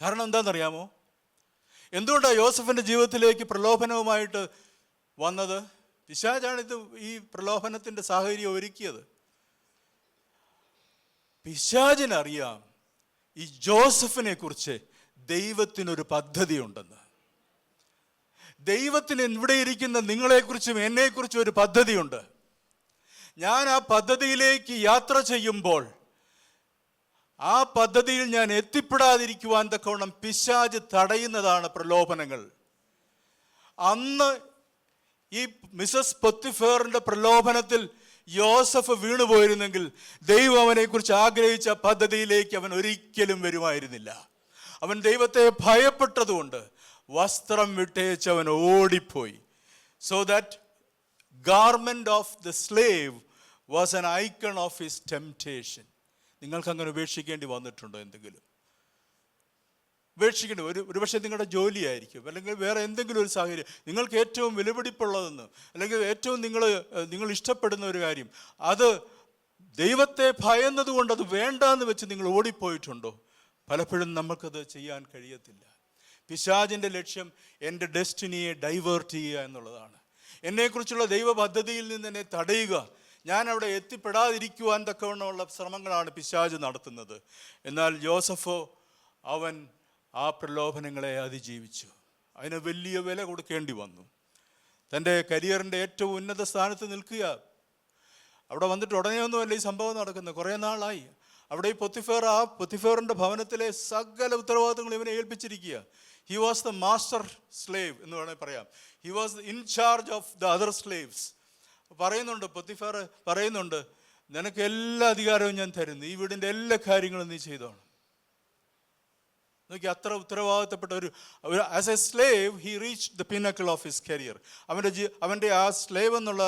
കാരണം എന്താണെന്നറിയാമോ? എന്തുകൊണ്ടാണ് യോസഫിൻ്റെ ജീവിതത്തിലേക്ക് പ്രലോഭനവുമായിട്ട് വന്നത്? പിശാചാണിത് ഈ പ്രലോഭനത്തിൻ്റെ സാഹചര്യം ഒരുക്കിയത്. പിശാചിനറിയാം ഈ ജോസഫിനെ കുറിച്ച് ദൈവത്തിനൊരു പദ്ധതി ഉണ്ടെന്ന്. ദൈവത്തിന് ഇവിടെ ഇരിക്കുന്ന നിങ്ങളെക്കുറിച്ചും എന്നെക്കുറിച്ചും ഒരു പദ്ധതിയുണ്ട്. ഞാൻ ആ പദ്ധതിയിലേക്ക് യാത്ര ചെയ്യുമ്പോൾ ആ പദ്ധതിയിൽ ഞാൻ എത്തിപ്പെടാതിരിക്കുവാൻ തക്കവണ്ണം പിശാച് തടയുന്നതാണ് പ്രലോഭനങ്ങൾ. അന്ന് ഈ മിസസ് പൊത്തിഫേറിന്റെ പ്രലോഭനത്തിൽ യോസഫ് വീണുപോയിരുന്നെങ്കിൽ ദൈവം അവനെക്കുറിച്ച് ആഗ്രഹിച്ച പദ്ധതിയിലേക്ക് അവൻ ഒരിക്കലും വരുമായിരുന്നില്ല. അവൻ ദൈവത്തെ ഭയപ്പെട്ടതുകൊണ്ട് വസ്ത്രം വിട്ടേച്ച് അവൻ ഓടിപ്പോയി. So that garment of the slave was an icon of his temptation. നിങ്ങൾക്ക് അങ്ങനെ ഉപേക്ഷിക്കേണ്ടി വന്നിട്ടുണ്ടോ? എന്തെങ്കിലും ഉപേക്ഷിക്കേണ്ടി ഒരുപക്ഷെ നിങ്ങളുടെ ജോലിയായിരിക്കും, അല്ലെങ്കിൽ വേറെ എന്തെങ്കിലും ഒരു സാഹചര്യം, നിങ്ങൾക്ക് ഏറ്റവും വിലപിടിപ്പുള്ളതെന്ന്, അല്ലെങ്കിൽ ഏറ്റവും നിങ്ങൾ ഇഷ്ടപ്പെടുന്ന ഒരു കാര്യം, അത് ദൈവത്തെ ഭയന്നതുകൊണ്ട് അത് വേണ്ടാന്ന് വെച്ച് നിങ്ങൾ ഓടിപ്പോയിട്ടുണ്ടോ? പലപ്പോഴും നമുക്കത് ചെയ്യാൻ കഴിയത്തില്ല. പിശാചിൻ്റെ ലക്ഷ്യം എൻ്റെ ഡെസ്റ്റിനിയെ ഡൈവേർട്ട് ചെയ്യുക എന്നുള്ളതാണ്. എന്നെക്കുറിച്ചുള്ള ദൈവ പദ്ധതിയിൽ നിന്ന് എന്നെ തടയുക, ഞാൻ അവിടെ എത്തിപ്പെടാതിരിക്കുവാൻ തക്കവണ്ണമുള്ള ശ്രമങ്ങളാണ് പിശാച് നടത്തുന്നത്. എന്നാൽ യോസഫോ, അവൻ ആ പ്രലോഭനങ്ങളെ അതിജീവിച്ചു. അതിന് വലിയ വില കൊടുക്കേണ്ടി വന്നു. തൻ്റെ കരിയറിൻ്റെ ഏറ്റവും ഉന്നത സ്ഥാനത്ത് നിൽക്കുക. അവിടെ വന്നിട്ട് ഉടനെയൊന്നുമല്ല ഈ സംഭവം നടക്കുന്നത്, കുറേ നാളായി. അവിടെ ഈ പൊത്തിഫേറിൻ്റെ ഭവനത്തിലെ സകല ഉത്തരവാദിത്തങ്ങൾ ഇവനെ ഏൽപ്പിച്ചിരിക്കുക. He was the master slave എന്ന് വേണമെങ്കിൽ പറയാം. He was in charge of the other slaves. പറയുന്നുണ്ട്, പൊത്തിഫേർ പറയുന്നുണ്ട്, നിനക്ക് എല്ലാ അധികാരവും ഞാൻ തരുന്നു, ഈ വീടിൻ്റെ എല്ലാ കാര്യങ്ങളും നീ ചെയ്തോണം. നോക്കി, അത്ര ഉത്തരവാദിത്തപ്പെട്ട ഒരു as a slave he reach the pinnacle of his career. അവൻ്റെ ആ സ്ലേവ് എന്നുള്ള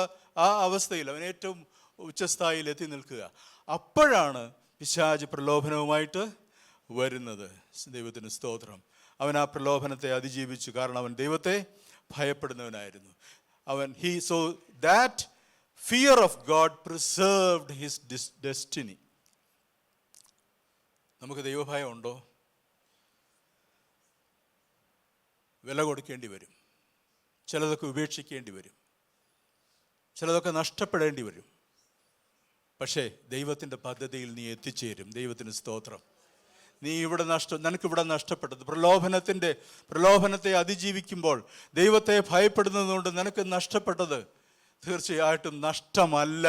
ആ അവസ്ഥയിൽ അവൻ ഏറ്റവും ഉച്ചസ്ഥായിയിൽ എത്തി നിൽക്കുക. അപ്പോഴാണ് പിശാച് പ്രലോഭനവുമായിട്ട് വരുന്നത്. ദൈവത്തിന് സ്തോത്രം. അവൻ ആ പ്രലോഭനത്തെ അതിജീവിച്ചു. കാരണം അവൻ ദൈവത്തെ ഭയപ്പെടുന്നവനായിരുന്നു. So that fear of God preserved his destiny. നമുക്ക് ദൈവഭയം ഉണ്ടോ? വില കൊടുക്കേണ്ടി വരും, ചിലതൊക്കെ ഉപേക്ഷിക്കേണ്ടി വരും, ചിലതൊക്കെ നഷ്ടപ്പെടേണ്ടി വരും. പക്ഷേ ദൈവത്തിൻ്റെ പദ്ധതിയിൽ നീ എത്തിച്ചേരും. ദൈവത്തിന് സ്തോത്രം. നിനക്കിവിടെ നഷ്ടപ്പെട്ടത് പ്രലോഭനത്തെ അതിജീവിക്കുമ്പോൾ ദൈവത്തെ ഭയപ്പെടുന്നതുകൊണ്ട് നിനക്ക് നഷ്ടപ്പെട്ടത് തീർച്ചയായിട്ടും നഷ്ടമല്ല,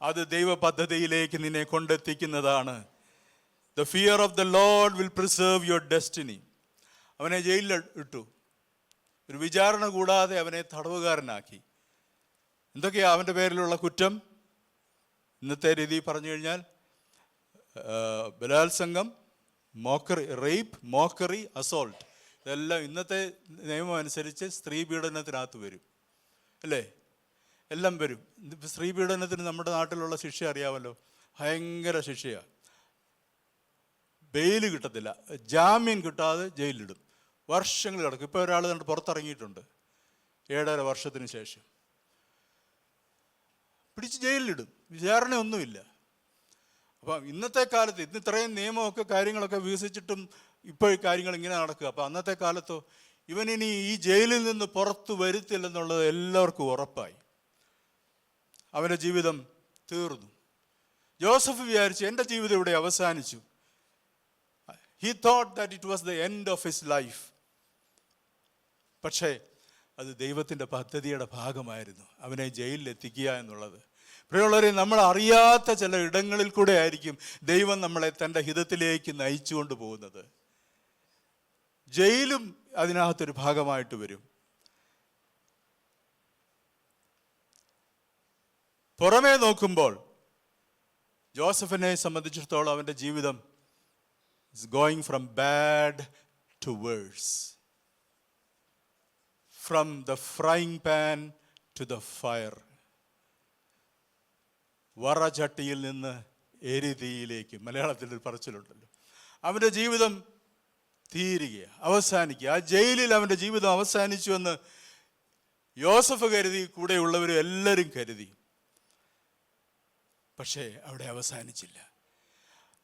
അത് ദൈവ പദ്ധതിയിലേക്ക് നിന്നെ കൊണ്ടെത്തിക്കുന്നതാണ്. The fear of the Lord will preserve your destiny. അവനെ ജയിലിൽ ഇട്ടു. ഒരു വിചാരണ കൂടാതെ അവനെ തടവുകാരനാക്കി. എന്തൊക്കെയാ അവൻ്റെ പേരിലുള്ള കുറ്റം? ഇന്നത്തെ രീതി പറഞ്ഞു കഴിഞ്ഞാൽ ബലാത്സംഗം, റേപ്പ്, മോക്കറി, അസോൾട്ട്. ഇതെല്ലാം ഇന്നത്തെ നിയമം അനുസരിച്ച് സ്ത്രീ പീഡനത്തിനകത്ത് വരും, അല്ലേ? എല്ലാം വരും. സ്ത്രീ പീഡനത്തിന് നമ്മുടെ നാട്ടിലുള്ള ശിക്ഷ അറിയാമല്ലോ, ഭയങ്കര ശിക്ഷയാണ്. ബെയില് കിട്ടത്തില്ല, ജാമ്യം കിട്ടാതെ ജയിലിലിടും, വർഷങ്ങൾ കിടക്കും. ഇപ്പോൾ ഒരാൾ കണ്ട് പുറത്തിറങ്ങിയിട്ടുണ്ട് 7.5 വർഷത്തിന് ശേഷം. പിടിച്ച് ജയിലിലിടും, വിചാരണയൊന്നുമില്ല. അപ്പം ഇന്നത്തെ കാലത്ത് ഇന്ന് ഇത്രയും നിയമമൊക്കെ കാര്യങ്ങളൊക്കെ വികസിച്ചിട്ടും ഇപ്പോൾ കാര്യങ്ങൾ ഇങ്ങനെ നടക്കുക. അപ്പം അന്നത്തെ കാലത്തോ ഇവനിനി ഈ ജയിലിൽ നിന്ന് പുറത്തു വരുത്തില്ലെന്നുള്ളത് എല്ലാവർക്കും ഉറപ്പായി. അവൻ്റെ ജീവിതം തീർന്നു. ജോസഫ് വിചാരിച്ചു, എൻ്റെ ജീവിതം ഇവിടെ അവസാനിച്ചു. He thought that it was the end of his life. പക്ഷേ അത് ദൈവത്തിൻ്റെ പദ്ധതിയുടെ ഭാഗമായിരുന്നു, അവനെ ജയിലിൽ എത്തിക്കുക എന്നുള്ളത്. പ്രിയമുള്ളവരെ, നമ്മൾ അറിയാത്ത ചില ഇടങ്ങളിൽ കൂടെ ആയിരിക്കും ദൈവം നമ്മളെ തൻ്റെ ഹിതത്തിലേക്ക് നയിച്ചുകൊണ്ട് പോകുന്നത്. ജയിലും അതിനകത്തൊരു ഭാഗമായിട്ട് വരും. പുറമേ നോക്കുമ്പോൾ ജോസഫിനെ സംബന്ധിച്ചിടത്തോളം അവൻ്റെ ജീവിതം is going from bad to worse, from the frying pan to the fire. വറചട്ടിയിൽ നിന്ന് എരിതീയിലേക്ക്, മലയാളത്തിൽ ഒരു പറച്ചിലുണ്ടല്ലോ. അവൻ്റെ ജീവിതം തീരുക, അവസാനിക്കുക. ആ ജയിലിൽ അവൻ്റെ ജീവിതം അവസാനിച്ചു എന്ന് യോസഫ് കരുതി, കൂടെയുള്ളവരും എല്ലാവരും കരുതി. പക്ഷേ അവിടെ അവസാനിച്ചില്ല.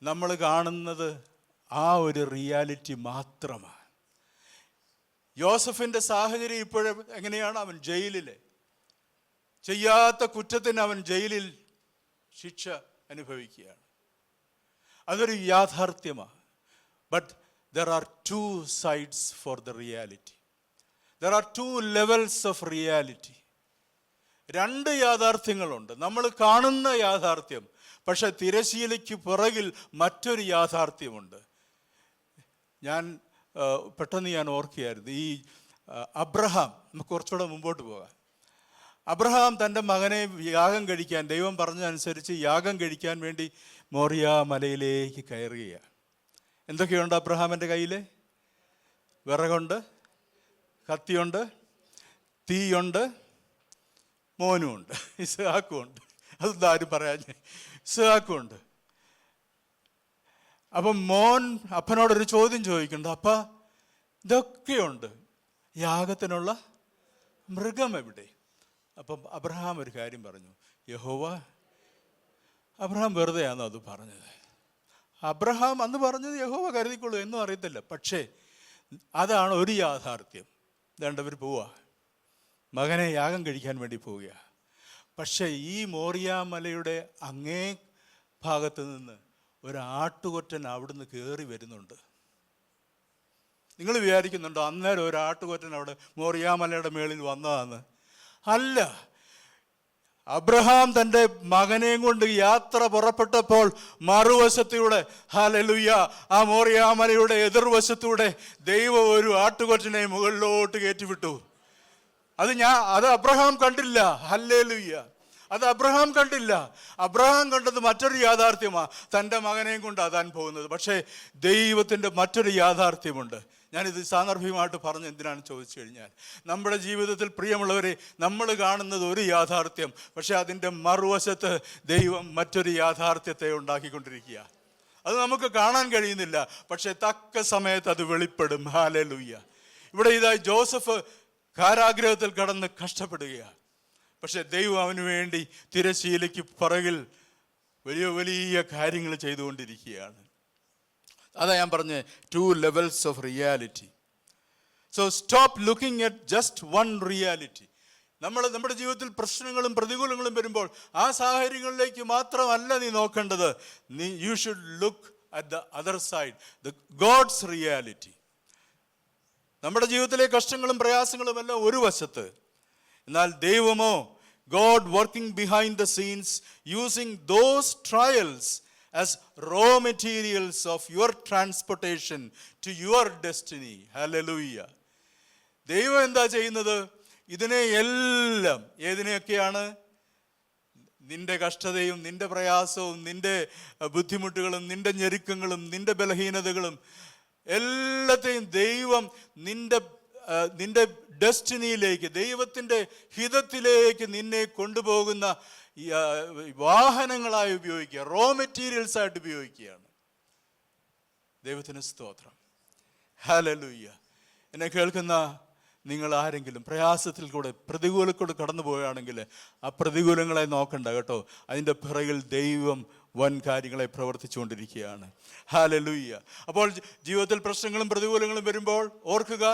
നമ്മൾ കാണുന്നത് ആ ഒരു റിയാലിറ്റി മാത്രമാണ്. യോസഫിൻ്റെ സാഹചര്യം ഇപ്പോഴും എങ്ങനെയാണ്? അവൻ ജയിലിൽ, ചെയ്യാത്ത കുറ്റത്തിന് അവൻ ജയിലിൽ ശിക്ഷ അനുഭവിക്കുകയാണ്. അതൊരു യാഥാർത്ഥ്യമാണ്. But there are 2 sides for the reality. There are 2 levels of reality. 2 യാഥാർത്ഥ്യങ്ങളുണ്ട്. നമ്മൾ കാണുന്ന യാഥാർത്ഥ്യം, പക്ഷെ തിരശീലയ്ക്ക് പുറകിൽ മറ്റൊരു യാഥാർത്ഥ്യമുണ്ട്. പെട്ടെന്ന് ഞാൻ ഓർക്കുകയായിരുന്നു, ഈ അബ്രഹാം, നമുക്ക് കുറച്ചുകൂടെ മുമ്പോട്ട് പോകാം. അബ്രഹാം തൻ്റെ മകനെ യാഗം കഴിക്കാൻ, ദൈവം പറഞ്ഞതനുസരിച്ച് യാഗം കഴിക്കാൻ വേണ്ടി മോറിയ മലയിലേക്ക് കയറുകയാണ്. എന്തൊക്കെയുണ്ട് അബ്രഹാമിൻ്റെ കയ്യിൽ? വിറകുണ്ട്, കത്തിയുണ്ട്, തീയുണ്ട്, മോനുമുണ്ട്, ഇസ്ഹാക്കുമുണ്ട്. അതൊന്നും ആരും പറയാൻ, ഇസ്ഹാക്കുമുണ്ട്. അപ്പം മോൻ അപ്പനോടൊരു ചോദ്യം ചോദിക്കുന്നുണ്ട്, അപ്പ ഇതൊക്കെയുണ്ട്, യാഗത്തിനുള്ള മൃഗം എവിടെ? അപ്പം അബ്രഹാം ഒരു കാര്യം പറഞ്ഞു, യഹോവ അബ്രഹാം വെറുതെയാണോ അത് പറഞ്ഞത്? അബ്രഹാം അന്ന് പറഞ്ഞത് യഹോവ കരുതിക്കൊള്ളൂ എന്നും അറിയത്തില്ല. പക്ഷേ അതാണ് ഒരു യാഥാർത്ഥ്യം. രണ്ടവർ പോവുക, മകനെ യാഗം കഴിക്കാൻ വേണ്ടി പോവുക. പക്ഷേ ഈ മോറിയ മലയുടെ അങ്ങേ ഭാഗത്ത് നിന്ന് ഒരു ആട്ടുകൊറ്റൻ അവിടുന്ന് കയറി വരുന്നുണ്ട്. നിങ്ങൾ വിചാരിക്കുന്നുണ്ടോ അന്നേരം ഒരു ആട്ടുകൊറ്റൻ അവിടെ മോറിയ മലയുടെ മേളിൽ വന്നതാന്ന്? അല്ല. അബ്രഹാം തൻ്റെ മകനെയും കൊണ്ട് യാത്ര പുറപ്പെട്ടപ്പോൾ മറുവശത്തൂടെ, ഹല്ലേലൂയ, ആ മോറിയ മലയുടെ എതിർവശത്തൂടെ ദൈവം ഒരു ആട്ടുകൊറ്റനെ മുകളിലോട്ട് കയറ്റിവിട്ടു. അത് അബ്രഹാം കണ്ടില്ല. ഹല്ലേലൂയ, അത് അബ്രഹാം കണ്ടില്ല. അബ്രഹാം കണ്ടത് മറ്റൊരു യാഥാർത്ഥ്യമാണ്, തൻ്റെ മകനെയും കൊണ്ട് അതാൻ പോകുന്നത്. പക്ഷേ ദൈവത്തിൻ്റെ മറ്റൊരു യാഥാർത്ഥ്യമുണ്ട്. ഞാനിത് സാന്ദർഭികമായിട്ട് പറഞ്ഞ് എന്തിനാണ് ചോദിച്ചു കഴിഞ്ഞാൽ, നമ്മുടെ ജീവിതത്തിൽ പ്രിയമുള്ളവരെ, നമ്മൾ കാണുന്നത് ഒരു യാഥാർത്ഥ്യം, പക്ഷെ അതിൻ്റെ മറുവശത്ത് ദൈവം മറ്റൊരു യാഥാർത്ഥ്യത്തെ ഉണ്ടാക്കിക്കൊണ്ടിരിക്കുക. അത് നമുക്ക് കാണാൻ കഴിയുന്നില്ല, പക്ഷെ തക്ക സമയത്ത് അത് വെളിപ്പെടും. ഹല്ലേലൂയ. ഇവിടെ ഇതായി ജോസഫ് കാരാഗ്രഹത്തിൽ കടന്ന് കഷ്ടപ്പെടുകയാണ്. പക്ഷെ ദൈവം അവന് വേണ്ടി തിരശ്ശീലയ്ക്ക് പുറകിൽ വലിയ വലിയ കാര്യങ്ങൾ ചെയ്തുകൊണ്ടിരിക്കുകയാണ്. അതാ ഞാൻ പറഞ്ഞ 2 levels of reality. So stop looking at just one reality. നമ്മുടെ ജീവിതത്തിൽ പ്രശ്നങ്ങളും പ്രതികൂലങ്ങളും വരുമ്പോൾ ആ സാഹചര്യങ്ങളിലേക്ക് മാത്രമല്ല നീ നോക്കേണ്ടത്. you should look at the other side, the God's reality. നമ്മുടെ ജീവിതത്തിലെ കഷ്ടങ്ങളും പ്രയാസങ്ങളും എല്ലാം ഒരു വശത്ത്, എന്നാൽ ദൈവമോ, God working behind the scenes, using those trials as raw materials of your transportation to your destiny. Hallelujah. ദൈവം എന്താ ചെയ്യുന്നത്? ഇതിനെ എല്ലാം, ഏതിനെയൊക്കെയാണ്? നിന്റെ കഷ്ടതയും നിന്റെ പ്രയാസവും നിന്റെ ബുദ്ധിമുട്ടുകളും നിന്റെ ഞെരുക്കങ്ങളും നിന്റെ ബലഹീനതകളും എല്ലാത്തെയും ദൈവം നിന്റെ ഡെസ്റ്റിനിയിലേക്ക്, ദൈവത്തിൻ്റെ ഹിതത്തിലേക്ക് നിന്നെ കൊണ്ടുപോകുന്ന വാഹനങ്ങളായി ഉപയോഗിക്കുക, റോ മെറ്റീരിയൽസ് ആയിട്ട് ഉപയോഗിക്കുകയാണ്. ദൈവത്തിന് സ്തോത്രം. ഹല്ലേലൂയ. എന്നെ കേൾക്കുന്ന നിങ്ങൾ ആരെങ്കിലും പ്രയാസത്തിൽ കൂടെ പ്രതികൂലക്കൂടെ കടന്നു പോവുകയാണെങ്കിൽ ആ പ്രതികൂലങ്ങളെ നോക്കണ്ട കേട്ടോ, അതിൻ്റെ പിറകിൽ ദൈവം വൻ കാര്യങ്ങളെ പ്രവർത്തിച്ചുകൊണ്ടിരിക്കുകയാണ്. ഹല്ലേലൂയ. അപ്പോൾ ജീവിതത്തിൽ പ്രശ്നങ്ങളും പ്രതികൂലങ്ങളും വരുമ്പോൾ ഓർക്കുക,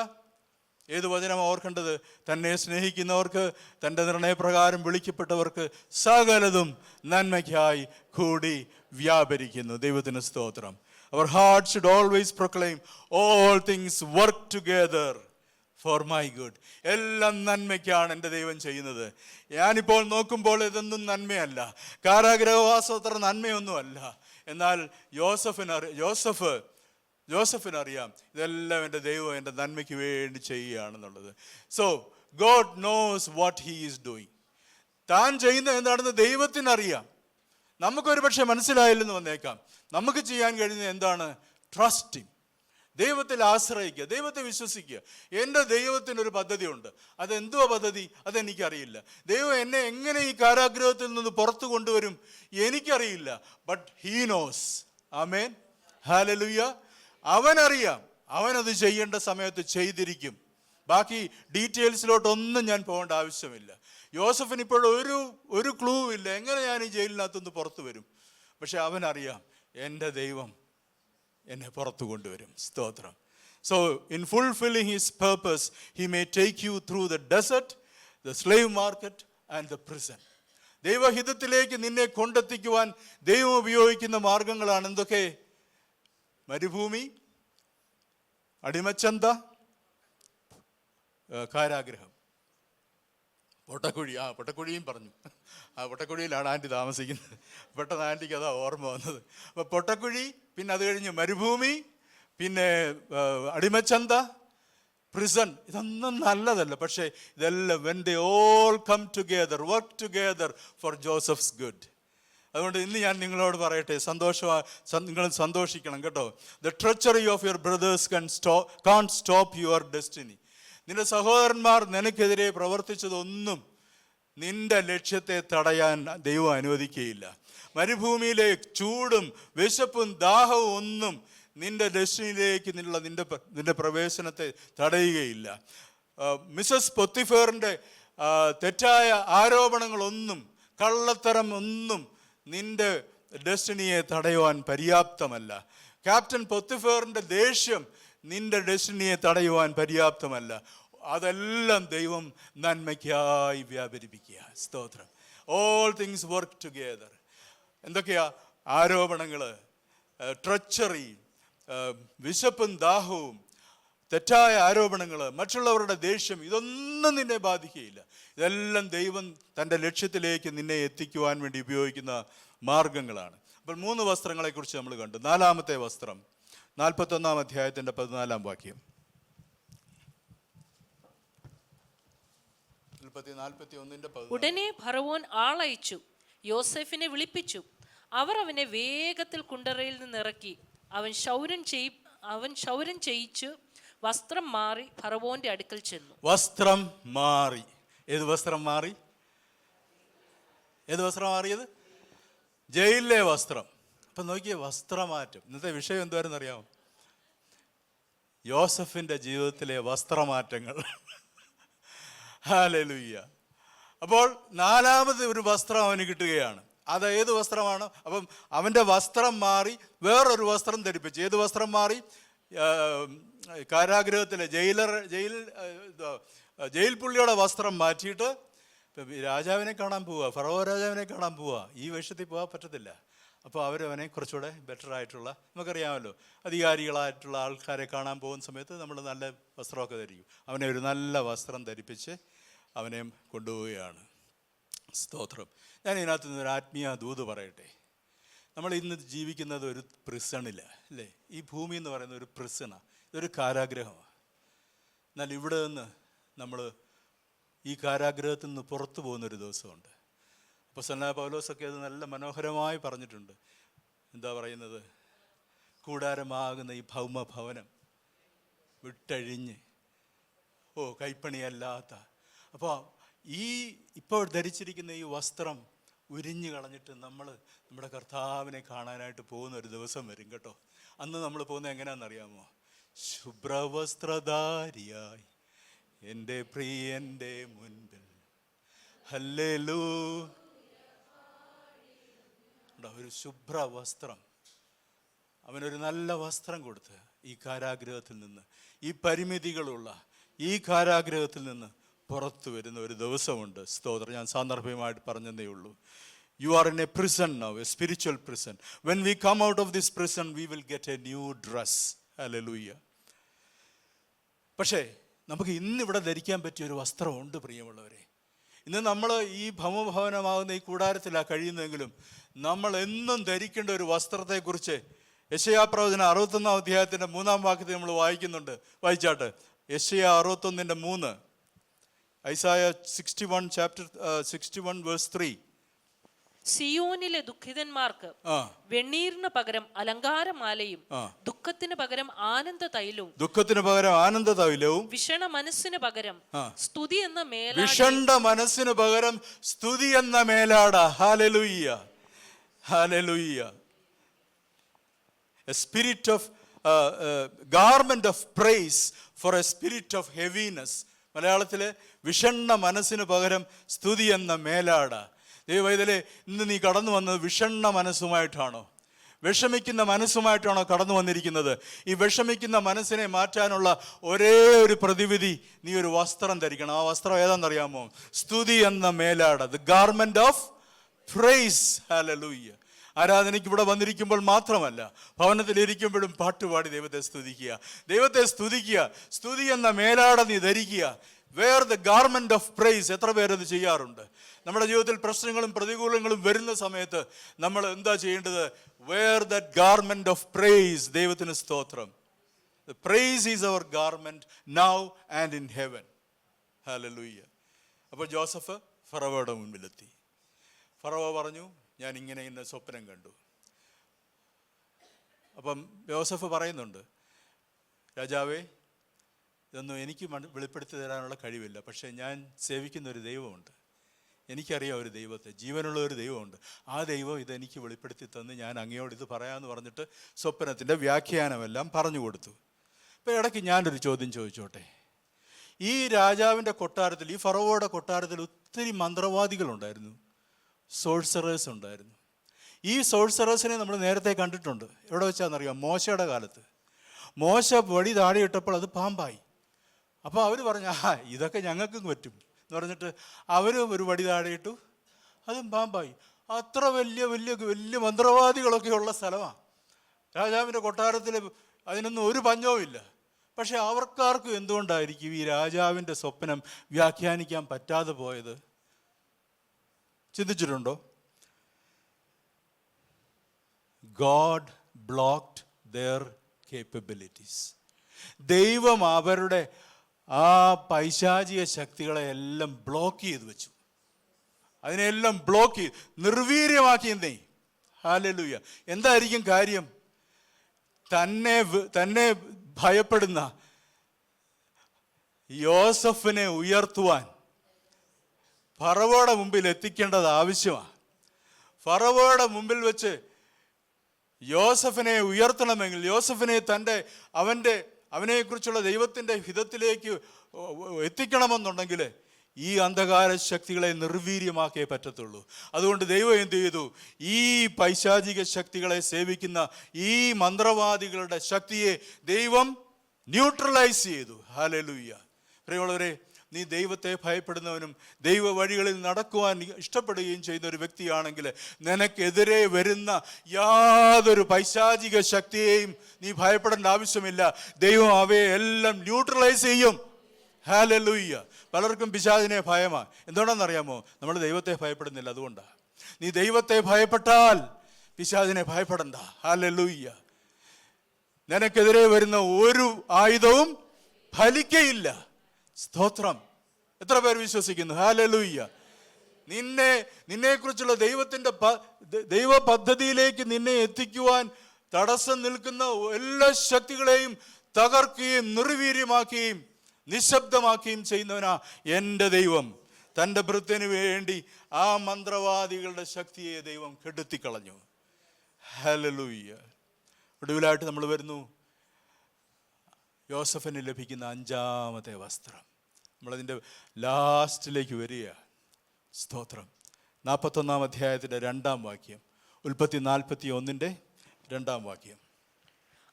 ഏത് വചനമാണ് ഓർക്കേണ്ടത്? തന്നെ സ്നേഹിക്കുന്നവർക്ക്, തൻ്റെ നിർണയപ്രകാരം വിളിക്കപ്പെട്ടവർക്ക് സകലതും നന്മയ്ക്കായി കൂടി വ്യാപരിക്കുന്നു. ദൈവത്തിന് സ്തോത്രം. Our heart should always proclaim, all things work together for my good. എല്ലാം നന്മയ്ക്കാണ് എൻ്റെ ദൈവം ചെയ്യുന്നത്. ഞാനിപ്പോൾ നോക്കുമ്പോൾ ഇതൊന്നും നന്മയല്ല, കാരാഗ്രഹവാസം അത്ര നന്മയൊന്നുമല്ല. എന്നാൽ ജോസഫിനറിയാം ഇതെല്ലാം എൻ്റെ ദൈവം എൻ്റെ നന്മയ്ക്ക് വേണ്ടി ചെയ്യുകയാണെന്നുള്ളത്. So God knows what he is doing. താൻ ചെയ്യുന്നത് എന്താണെന്ന് ദൈവത്തിനറിയാം. നമുക്കൊരു പക്ഷേ മനസ്സിലായില്ലെന്ന് വന്നേക്കാം. നമുക്ക് ചെയ്യാൻ കഴിയുന്നത് എന്താണ്? ട്രസ്റ്റിങ്, ദൈവത്തിൽ ആശ്രയിക്കുക, ദൈവത്തെ വിശ്വസിക്കുക. എൻ്റെ ദൈവത്തിനൊരു പദ്ധതിയുണ്ട്. അതെന്തുവാ പദ്ധതി? അതെനിക്കറിയില്ല. ദൈവം എന്നെ എങ്ങനെ ഈ കാരാഗ്രഹത്തിൽ നിന്ന് പുറത്തു കൊണ്ടുവരും എനിക്കറിയില്ല. But he knows. ആമേൻ, ഹല്ലേലൂയ. അവനറിയാം, അവനത് ചെയ്യേണ്ട സമയത്ത് ചെയ്തിരിക്കും. ബാക്കി ഡീറ്റെയിൽസിലോട്ടൊന്നും ഞാൻ പോകേണ്ട ആവശ്യമില്ല. യോസഫിന് ഇപ്പോഴും ഒരു ക്ലൂ ഇല്ല, എങ്ങനെ ഞാൻ ഈ ജയിലിനകത്തുനിന്ന് പുറത്തു വരും. പക്ഷെ അവനറിയാം എൻ്റെ ദൈവം എന്നെ പുറത്തു കൊണ്ടുവരും. സ്തോത്രം. So in fulfilling his purpose he may take you through the desert, the slave market and the prison. ദൈവഹിതത്തിലേക്ക് നിന്നെ കൊണ്ടെത്തിക്കുവാൻ ദൈവം ഉപയോഗിക്കുന്ന മാർഗങ്ങളാണ് എന്തൊക്കെ? മരുഭൂമി, അടിമച്ചന്ത, കാരാഗ്രഹം, പൊട്ടക്കുഴി. പൊട്ടക്കുഴിയും പറഞ്ഞു. പൊട്ടക്കുഴിയിലാണ് ആൻറ്റി താമസിക്കുന്നത്. പെട്ടെന്ന് ആൻറ്റിക്ക് അതാ ഓർമ്മ വന്നത്. അപ്പോൾ പൊട്ടക്കുഴി, പിന്നെ അത് കഴിഞ്ഞ് മരുഭൂമി, പിന്നെ അടിമച്ചന്ത, പ്രിസൺ. ഇതൊന്നും നല്ലതല്ല. പക്ഷേ ഇതെല്ലാം when they all come together, work together for Joseph's good. അതുകൊണ്ട് ഇന്ന് ഞാൻ നിങ്ങളോട് പറയട്ടെ, നിങ്ങൾ സന്തോഷിക്കണം കേട്ടോ. The treachery of your brothers can't stop your destiny. നിന്റെ സഹോദരന്മാർ നിനക്കെതിരെ പ്രവർത്തിച്ചതൊന്നും നിന്റെ ലക്ഷ്യത്തെ തടയാൻ ദൈവം അനുവദിക്കുകയില്ല. മരുഭൂമിയിലെ ചൂടും വിശപ്പും ദാഹവും ഒന്നും നിന്റെ ഡെസ്റ്റിനിയിലേക്ക് നിന്റെ പ്രവേശനത്തെ തടയുകയില്ല. മിസസ് പൊത്തിഫേറിൻ്റെ തെറ്റായ ആരോപണങ്ങളൊന്നും, കള്ളത്തരം ഒന്നും നിന്റെ ഡെസ്റ്റിനിയെ തടയുവാൻ പര്യാപ്തമല്ല. ക്യാപ്റ്റൻ പൊത്തിഫേറിൻ്റെ ദേഷ്യം നിന്റെ ഡെസ്റ്റിനിയെ തടയുവാൻ പര്യാപ്തമല്ല. അതെല്ലാം ദൈവം നന്മയ്ക്കായി വ്യാപരിപ്പിക്കുക. സ്തോത്രം. All things work together. എന്തൊക്കെയാ? ആരോപണങ്ങൾ, ട്രച്ചറി, വിശപ്പും ദാഹവും, തെറ്റായ ആരോപണങ്ങൾ, മറ്റുള്ളവരുടെ ദേഷ്യം, ഇതൊന്നും നിന്നെ ബാധിക്കുകയില്ല. ഇതെല്ലാം ദൈവം തൻ്റെ ലക്ഷ്യത്തിലേക്ക് നിന്നെ എത്തിക്കുവാൻ വേണ്ടി ഉപയോഗിക്കുന്ന മാർഗങ്ങളാണ്. അപ്പോൾ 3 വസ്ത്രങ്ങളെക്കുറിച്ച് നമ്മൾ കണ്ടു. 4-ാമത്തെ വസ്ത്രം 41-ാം അധ്യായത്തിൻ്റെ 14-ാം വാക്യം. 41-ന്റെ ഉടനെ ഫറവോൻ ആളയച്ചു യോസേഫിനെ വിളിപ്പിച്ചു. അവർ അവനെ വേഗത്തിൽ കുണ്ടറയിൽ നിന്ന് ഇറക്കി. അവൻ ക്ഷൗരം ചെയ്യിച്ചു വസ്ത്രം മാറി ഫറവോന്റെ അടുക്കൽ ചെന്നു. വസ്ത്രം മാറി. ഏത് വസ്ത്രം മാറി? ഏത് വസ്ത്രം മാറിയത്? ജയിലിലെ വസ്ത്രം. അപ്പം നോക്കിയേ, വസ്ത്രമാറ്റം. ഇന്നത്തെ വിഷയം എന്തുവാരെന്ന് അറിയാമോ? യോസഫിൻ്റെ ജീവിതത്തിലെ വസ്ത്രമാറ്റങ്ങൾ. ഹല്ലേലൂയ. അപ്പോൾ 4ാമത് ഒരു വസ്ത്രം അവന് കിട്ടുകയാണ്. അത് ഏത് വസ്ത്രമാണ്? അപ്പം അവൻ്റെ വസ്ത്രം മാറി വേറൊരു വസ്ത്രം ധരിപ്പിച്ചു. ഏത് വസ്ത്രം മാറി? കാരാഗൃഹത്തിലെ ജയിൽ പുള്ളിയുടെ വസ്ത്രം മാറ്റിയിട്ട് രാജാവിനെ കാണാൻ പോവുക, ഫറവോ രാജാവിനെ കാണാൻ പോവുക. ഈ വേഷത്തിൽ പോകാൻ പറ്റത്തില്ല. അപ്പോൾ അവരവനെ കുറച്ചുകൂടെ ബെറ്റർ ആയിട്ടുള്ള, നമുക്കറിയാമല്ലോ, അധികാരികളായിട്ടുള്ള ആൾക്കാരെ കാണാൻ പോകുന്ന സമയത്ത് നമ്മൾ നല്ല വസ്ത്രമൊക്കെ ധരിക്കും. അവനെ ഒരു നല്ല വസ്ത്രം ധരിപ്പിച്ച് അവനെ കൊണ്ടുപോവുകയാണ്. സ്തോത്രം. ഞാൻ ഇതിനകത്ത് നിന്ന് ഒരു ആത്മീയ ദൂത് പറയട്ടെ. നമ്മൾ ഇന്ന് ജീവിക്കുന്നത് ഒരു പ്രിസണില്ല, അല്ലേ? ഈ ഭൂമി എന്ന് പറയുന്ന ഒരു പ്രിസണാണ്, ഇതൊരു കാരാഗ്രഹമാണ്. എന്നാൽ ഇവിടെ നിന്ന് നമ്മൾ ഈ കാരാഗ്രഹത്തിൽ നിന്ന് പുറത്തു പോകുന്നൊരു ദിവസമുണ്ട്. അപ്പോസ്തലനായ പൗലോസൊക്കെ അത് നല്ല മനോഹരമായി പറഞ്ഞിട്ടുണ്ട്. എന്താ പറയുന്നത്? കൂടാരമാകുന്ന ഈ ഭൗമഭവനം വിട്ടഴിഞ്ഞ്, കൈപ്പണിയല്ലാത്ത, അപ്പോൾ ഇപ്പോൾ ധരിച്ചിരിക്കുന്ന ഈ വസ്ത്രം ഉരിഞ്ഞു കളഞ്ഞിട്ട് നമ്മൾ നമ്മുടെ കർത്താവിനെ കാണാനായിട്ട് പോകുന്ന ഒരു ദിവസം വരും കേട്ടോ. അന്ന് നമ്മൾ പോകുന്നത് എങ്ങനെയാണെന്നറിയാമോ? ശുഭ്രവസ്ത്രധാരിയായി എൻ്റെ പ്രിയൻ്റെ മുൻപിൽ ഹല്ലേലൂയ. ഒരു ശുഭ്രവസ്ത്രം, അവനൊരു നല്ല വസ്ത്രം കൊടുത്ത് ഈ കാരാഗ്രഹത്തിൽ നിന്ന്, ഈ പരിമിതികളുള്ള ഈ കാരാഗ്രഹത്തിൽ നിന്ന് പുറത്തു വരുന്ന ഒരു ദിവസമുണ്ട്. സ്തോത്രം. ഞാൻ സാന്ദർഭികമായിട്ട് പറഞ്ഞതേ ഉള്ളൂ. You are in a prison now, a spiritual prison. When we come out of this prison, we will get a new dress. Hallelujah. പക്ഷേ നമുക്ക് ഇന്നിവിടെ ധരിക്കാൻ പറ്റിയൊരു വസ്ത്രമുണ്ട് പ്രിയമുള്ളവരെ. ഇന്ന് നമ്മൾ ഈ ഭൗമഭവനമാകുന്ന ഈ കൂടാരത്തിലാണ് കഴിയുന്നതെങ്കിലും നമ്മൾ എന്നും ധരിക്കേണ്ട ഒരു വസ്ത്രത്തെക്കുറിച്ച് യെശയ്യാപ്രവചനം 61-ാം അധ്യായത്തിൻ്റെ 3-ാം വാക്യത്തിൽ നമ്മൾ വായിക്കുന്നുണ്ട്. വായിച്ചാട്ടെ. യെശയ്യാ 61-ന്റെ 3. ഐസായ 61 verse 3. സിയോനിലെ ദുഃഖിതന്മാർക്ക് വെണ്ണീറിന് പകരം അലങ്കാരമാലയും ദുഃഖത്തിന് പകരം ആനന്ദ തൈലവും വിഷണ മനസ്സിന് പകരം സ്തുതി എന്ന മേലാട. ഹല്ലേലൂയ, ഹല്ലേലൂയ. A spirit of garment of praise for a spirit of heaviness. മലയാളത്തിലെ വിഷണ്ണ മനസ്സിന് പകരം സ്തുതി എന്ന മേലാട. ദൈവവേദലേ, ഇന്ന് നീ കടന്നു വന്നത് വിഷണ്ണ മനസ്സുമായിട്ടാണോ? വിഷമിക്കുന്ന മനസ്സുമായിട്ടാണോ കടന്നു വന്നിരിക്കുന്നത്? ഈ വിഷമിക്കുന്ന മനസ്സിനെ മാറ്റാനുള്ള ഒരേ ഒരു പ്രതിവിധി, നീ ഒരു വസ്ത്രം ധരിക്കണം. ആ വസ്ത്രം ഏതാണെന്നറിയാമോ? സ്തുതി എന്ന മേലാട. The garment of praise. ഹല്ലേലൂയ. ആരാധനയ്ക്ക് ഇവിടെ വന്നിരിക്കുമ്പോൾ മാത്രമല്ല, ഭവനത്തിലിരിക്കുമ്പോഴും പാട്ടുപാടി ദൈവത്തെ സ്തുതിക്കുക. സ്തുതി എന്ന മേലാട നീ ധരിക്കുക. Wear the garment of praise. എത്ര പേരത് ചെയ്യാറുണ്ട്? നമ്മുടെ ജീവിതത്തിൽ പ്രശ്നങ്ങളും പ്രതികൂലങ്ങളും വരുന്ന സമയത്ത് നമ്മൾ എന്താ ചെയ്യേണ്ടത്? Wear that garment of praise. ദൈവത്തിന് സ്തോത്രം. The praise is our garment now and in heaven. Hallelujah. അപ്പോൾ ജോസഫ് ഫറവോയുടെ മുൻപിലെത്തി. ഫറവോ പറഞ്ഞു, ഞാൻ ഇങ്ങനെ സ്വപ്നം കണ്ടു. അപ്പം ജോസഫ് പറയുന്നുണ്ട്, രാജാവേ, ഇതൊന്നും എനിക്ക് വെളിപ്പെടുത്തി തരാനുള്ള കഴിവില്ല. പക്ഷേ ഞാൻ സേവിക്കുന്ന ഒരു ദൈവമുണ്ട്. എനിക്കറിയാം ഒരു ദൈവത്തെ, ജീവനുള്ള ഒരു ദൈവമുണ്ട്. ആ ദൈവം ഇതെനിക്ക് വെളിപ്പെടുത്തി തന്ന് ഞാൻ അങ്ങയോട് ഇത് പറയാമെന്ന് പറഞ്ഞിട്ട് സ്വപ്നത്തിൻ്റെ വ്യാഖ്യാനമെല്ലാം പറഞ്ഞു കൊടുത്തു. അപ്പോൾ ഇടയ്ക്ക് ഞാനൊരു ചോദ്യം ചോദിച്ചോട്ടെ. ഈ രാജാവിൻ്റെ കൊട്ടാരത്തിൽ, ഈ ഫറവോയുടെ കൊട്ടാരത്തിൽ ഒത്തിരി മന്ത്രവാദികളുണ്ടായിരുന്നു, സോഴ്സറേഴ്സ് ഉണ്ടായിരുന്നു. ഈ സോഴ്സറേഴ്സിനെ നമ്മൾ നേരത്തെ കണ്ടിട്ടുണ്ട്. എവിടെ വെച്ചാണെന്നറിയാം? മോശയുടെ കാലത്ത്. മോശ വടി താഴെയിട്ടപ്പോൾ അത് പാമ്പായി. അപ്പോൾ അവർ പറഞ്ഞു, ഇതൊക്കെ ഞങ്ങൾക്കും പറ്റും എന്ന് പറഞ്ഞിട്ട് അവരും ഒരു വടി താഴെയിട്ടു, അതും പാമ്പായി. അത്ര വലിയ വലിയ വലിയ മന്ത്രവാദികളൊക്കെ ഉള്ള സ്ഥലമാണ്. രാജാവിൻ്റെ കൊട്ടാരത്തിൽ അതിനൊന്നും ഒരു പഞ്ഞവും ഇല്ല. പക്ഷെ അവർക്കാർക്കും എന്തുകൊണ്ടായിരിക്കും ഈ രാജാവിൻ്റെ സ്വപ്നം വ്യാഖ്യാനിക്കാൻ പറ്റാതെ പോയത്? ചിന്തിച്ചിട്ടുണ്ടോ? God blocked their capabilities. ദൈവം അവരുടെ ആ പൈശാചിക ശക്തികളെ എല്ലാം ബ്ലോക്ക് ചെയ്ത് വെച്ചു. അതിനെല്ലാം ബ്ലോക്ക് ചെയ്ത് നിർവീര്യമാക്കിയെന്നേ. ഹല്ലേലൂയ. എന്തായിരിക്കും കാര്യം? തന്നെ ഭയപ്പെടുന്ന യോസഫിനെ ഉയർത്തുവാൻ ഫറവോയുടെ മുമ്പിൽ എത്തിക്കേണ്ടത് ആവശ്യമാണ്. ഫറവോയുടെ മുമ്പിൽ വെച്ച് യോസഫിനെ ഉയർത്തണമെങ്കിൽ, യോസഫിനെ അവനെക്കുറിച്ചുള്ള ദൈവത്തിൻ്റെ ഹിതത്തിലേക്ക് എത്തിക്കണമെന്നുണ്ടെങ്കിൽ ഈ അന്ധകാര ശക്തികളെ നിർവീര്യമാക്കേ പറ്റത്തുള്ളൂ. അതുകൊണ്ട് ദൈവം എന്ത് ചെയ്തു? ഈ പൈശാചിക ശക്തികളെ സേവിക്കുന്ന ഈ മന്ത്രവാദികളുടെ ശക്തിയെ ദൈവം ന്യൂട്രലൈസ് ചെയ്തു. ഹല്ലേലൂയ. പ്രിയമുള്ളവരെ, നീ ദൈവത്തെ ഭയപ്പെടുന്നവനും ദൈവ വഴികളിൽ നടക്കുവാൻ ഇഷ്ടപ്പെടുകയും ചെയ്യുന്ന ഒരു വ്യക്തിയാണെങ്കിൽ നിനക്കെതിരെ വരുന്ന യാതൊരു പൈശാചിക ശക്തിയെയും നീ ഭയപ്പെടേണ്ട ആവശ്യമില്ല. ദൈവം അവയെ എല്ലാം ന്യൂട്രലൈസ് ചെയ്യും. ഹല്ലേലൂയ. പലർക്കും പിശാചിനെ ഭയമാണ്. എന്തുകൊണ്ടാണെന്നറിയാമോ? നമ്മൾ ദൈവത്തെ ഭയപ്പെടുന്നില്ല, അതുകൊണ്ടാണ്. നീ ദൈവത്തെ ഭയപ്പെട്ടാൽ പിശാചിനെ ഭയപ്പെടണ്ട. ഹല്ലേലൂയ. നിനക്കെതിരെ വരുന്ന ഒരു ആയുധവും ഫലിക്കയില്ല. സ്തോത്രം. എത്ര പേർ വിശ്വസിക്കുന്നു? ഹല്ലേലൂയ. നിന്നെക്കുറിച്ചുള്ള ദൈവ പദ്ധതിയിലേക്ക് നിന്നെ എത്തിക്കുവാൻ തടസ്സം നിൽക്കുന്ന എല്ലാ ശക്തികളെയും തകർക്കുകയും നിർവീര്യമാക്കുകയും നിശബ്ദമാക്കുകയും ചെയ്യുന്നവനാ എൻ്റെ ദൈവം. തൻ്റെ ഭൃത്യന് വേണ്ടി ആ മന്ത്രവാദികളുടെ ശക്തിയെ ദൈവം കെടുത്തിക്കളഞ്ഞു. ഹല്ലേലൂയ. ഒടുവിലായിട്ട് നമ്മൾ വരുന്നു യോസഫിന് ലഭിക്കുന്ന 5-ാമത്തെ വസ്ത്രം. നമ്മളതിൻ്റെ ലാസ്റ്റിലേക്ക് വരിക. സ്തോത്രം. 41-ാം അധ്യായത്തിൻ്റെ 2-ാം വാക്യം. ഉൽപ്പത്തി 41-ന്റെ 2-ാം വാക്യം.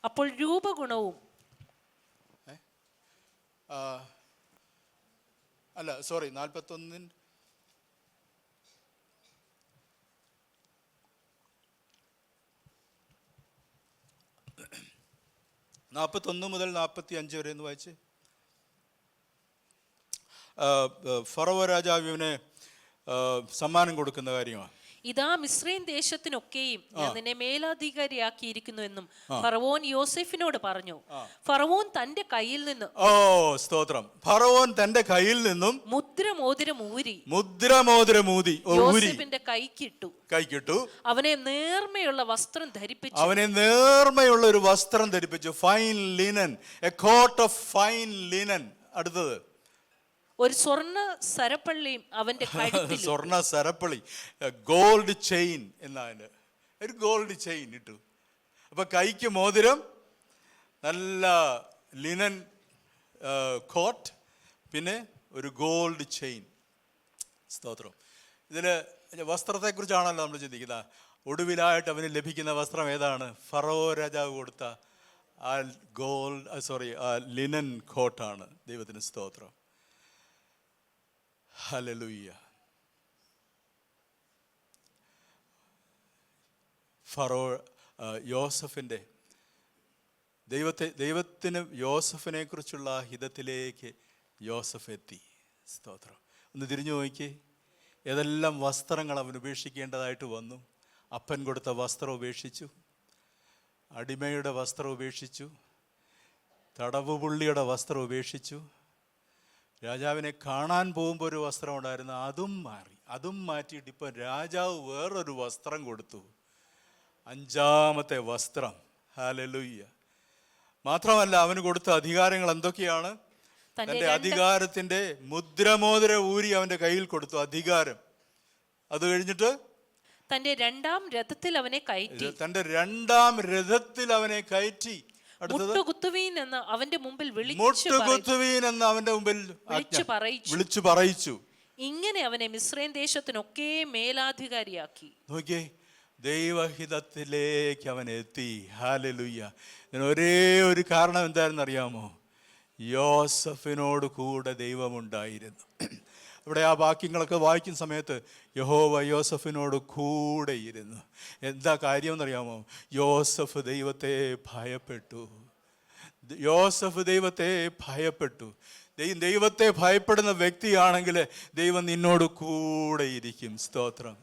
അപ്പോൾ രൂപഗുണവും 41 41 മുതൽ 45 വരെ എന്ന് വായിച്ച്. ഫറവോ രാജാവിനെ സമ്മാനം കൊടുക്കുന്ന കാര്യമാണ്. ഇതാ മിസ്രൈം ദേശത്തിനൊക്കെയും ഞാൻ നിന്നെ മേലധികാരിയാക്കിയിരിക്കുന്നു എന്നും ഫറവോൻ യോസെഫിനോട് പറഞ്ഞു. ഫറവോൻ തന്റെ കയ്യിൽ നിന്ന് സ്തോത്രം. ഫറവോൻ തന്റെ കയ്യിൽ നിന്നും മുദ്രമോതിരം ഊതി യോസെഫിന്റെ കൈക്കിട്ടു. അവനെ നേർമയുള്ള വസ്ത്രം ധരിപ്പിച്ചു. Fine linen, a coat of fine linen. അടുത്തത് ഒരു സ്വർണ്ണ സരപ്പള്ളിയും അവന്റെ കഴുത്തിൽ. സ്വർണ്ണ സരപ്പളി, ഗോൾഡ് ചെയിൻ എന്നതിന് ഒരു ഗോൾഡ് ചെയിൻ ഇട്ടു. അപ്പൊ കൈക്ക് മോതിരം, നല്ല ലിനൻ കോട്ട്, പിന്നെ ഒരു ഗോൾഡ് ചെയിൻ. സ്തോത്രം. ഇതിന് വസ്ത്രത്തെക്കുറിച്ചാണല്ലോ നമ്മൾ ചിന്തിക്കുന്നത്. ഒടുവിലായിട്ട് അവന് ലഭിക്കുന്ന വസ്ത്രം ഏതാണ്? ഫറവോ രാജാവ് കൊടുത്ത ആ ലിനൻ കോട്ടാണ്. ദൈവത്തിന് സ്തോത്രം. ഹല്ലേലൂയ. യോസഫിൻ്റെ ദൈവത്തിന് യോസഫിനെ കുറിച്ചുള്ള ഹിതത്തിലേക്ക് യോസഫ് എത്തി. സ്തോത്രം. ഒന്ന് തിരിഞ്ഞു നോക്കി. ഏതെല്ലാം വസ്ത്രങ്ങൾ അവൻ ഉപേക്ഷിക്കേണ്ടതായിട്ട് വന്നു. അപ്പൻ കൊടുത്ത വസ്ത്രം ഉപേക്ഷിച്ചു, അടിമയുടെ വസ്ത്രം ഉപേക്ഷിച്ചു, തടവുപുള്ളിയുടെ വസ്ത്രം ഉപേക്ഷിച്ചു. രാജാവിനെ കാണാൻ പോകുമ്പോൾ ഒരു വസ്ത്രം ഉണ്ടായിരുന്നു, അതും മാറ്റിയിട്ട് ഇപ്പം രാജാവ് വേറൊരു വസ്ത്രം കൊടുത്തു. 5-ാമത്തെ വസ്ത്രം. ഹല്ലേലൂയ. മാത്രമല്ല അവന് കൊടുത്ത അധികാരങ്ങൾ എന്തൊക്കെയാണ്? തൻ്റെ അധികാരത്തിൻ്റെ മുദ്രമോതിര ഊരി അവൻ്റെ കയ്യിൽ കൊടുത്തു. അധികാരം. അത് കഴിഞ്ഞിട്ട് തൻ്റെ 2-ാം രഥത്തിൽ അവനെ കയറ്റി. മുട്ടുകുത്തുവീൻ എന്ന് അവന്റെ മുമ്പിൽ വിളിച്ചു പറയിച്ചു. ഇങ്ങനെ അവനെ മിസ്രൈം ദേശത്തിനൊക്കെ മേലാധികാരിയാക്കി. നോക്കിയേ, ദൈവഹിതത്തിലേക്ക് അവൻ എത്തി. ഹല്ലേലൂയ. ഇതിന് ഒരേ ഒരു കാരണം എന്താണെന്ന് അറിയാമോ? യോസഫിനോട് കൂടെ ദൈവമുണ്ടായിരുന്നു. ഇവിടെ ആ വാക്യങ്ങളൊക്കെ വായിക്കുന്ന സമയത്ത് യഹോവ യോസഫിനോട് കൂടെ ഇരുന്നു. എന്താ കാര്യം എന്നറിയാമോ? യോസഫ് ദൈവത്തെ ഭയപ്പെട്ടു. യോസഫ് ദൈവത്തെ ഭയപ്പെട്ടു. ദൈവത്തെ ഭയപ്പെടുന്ന വ്യക്തിയാണെങ്കിൽ ദൈവം നിന്നോട് കൂടെ ഇരിക്കും. സ്തോത്രം.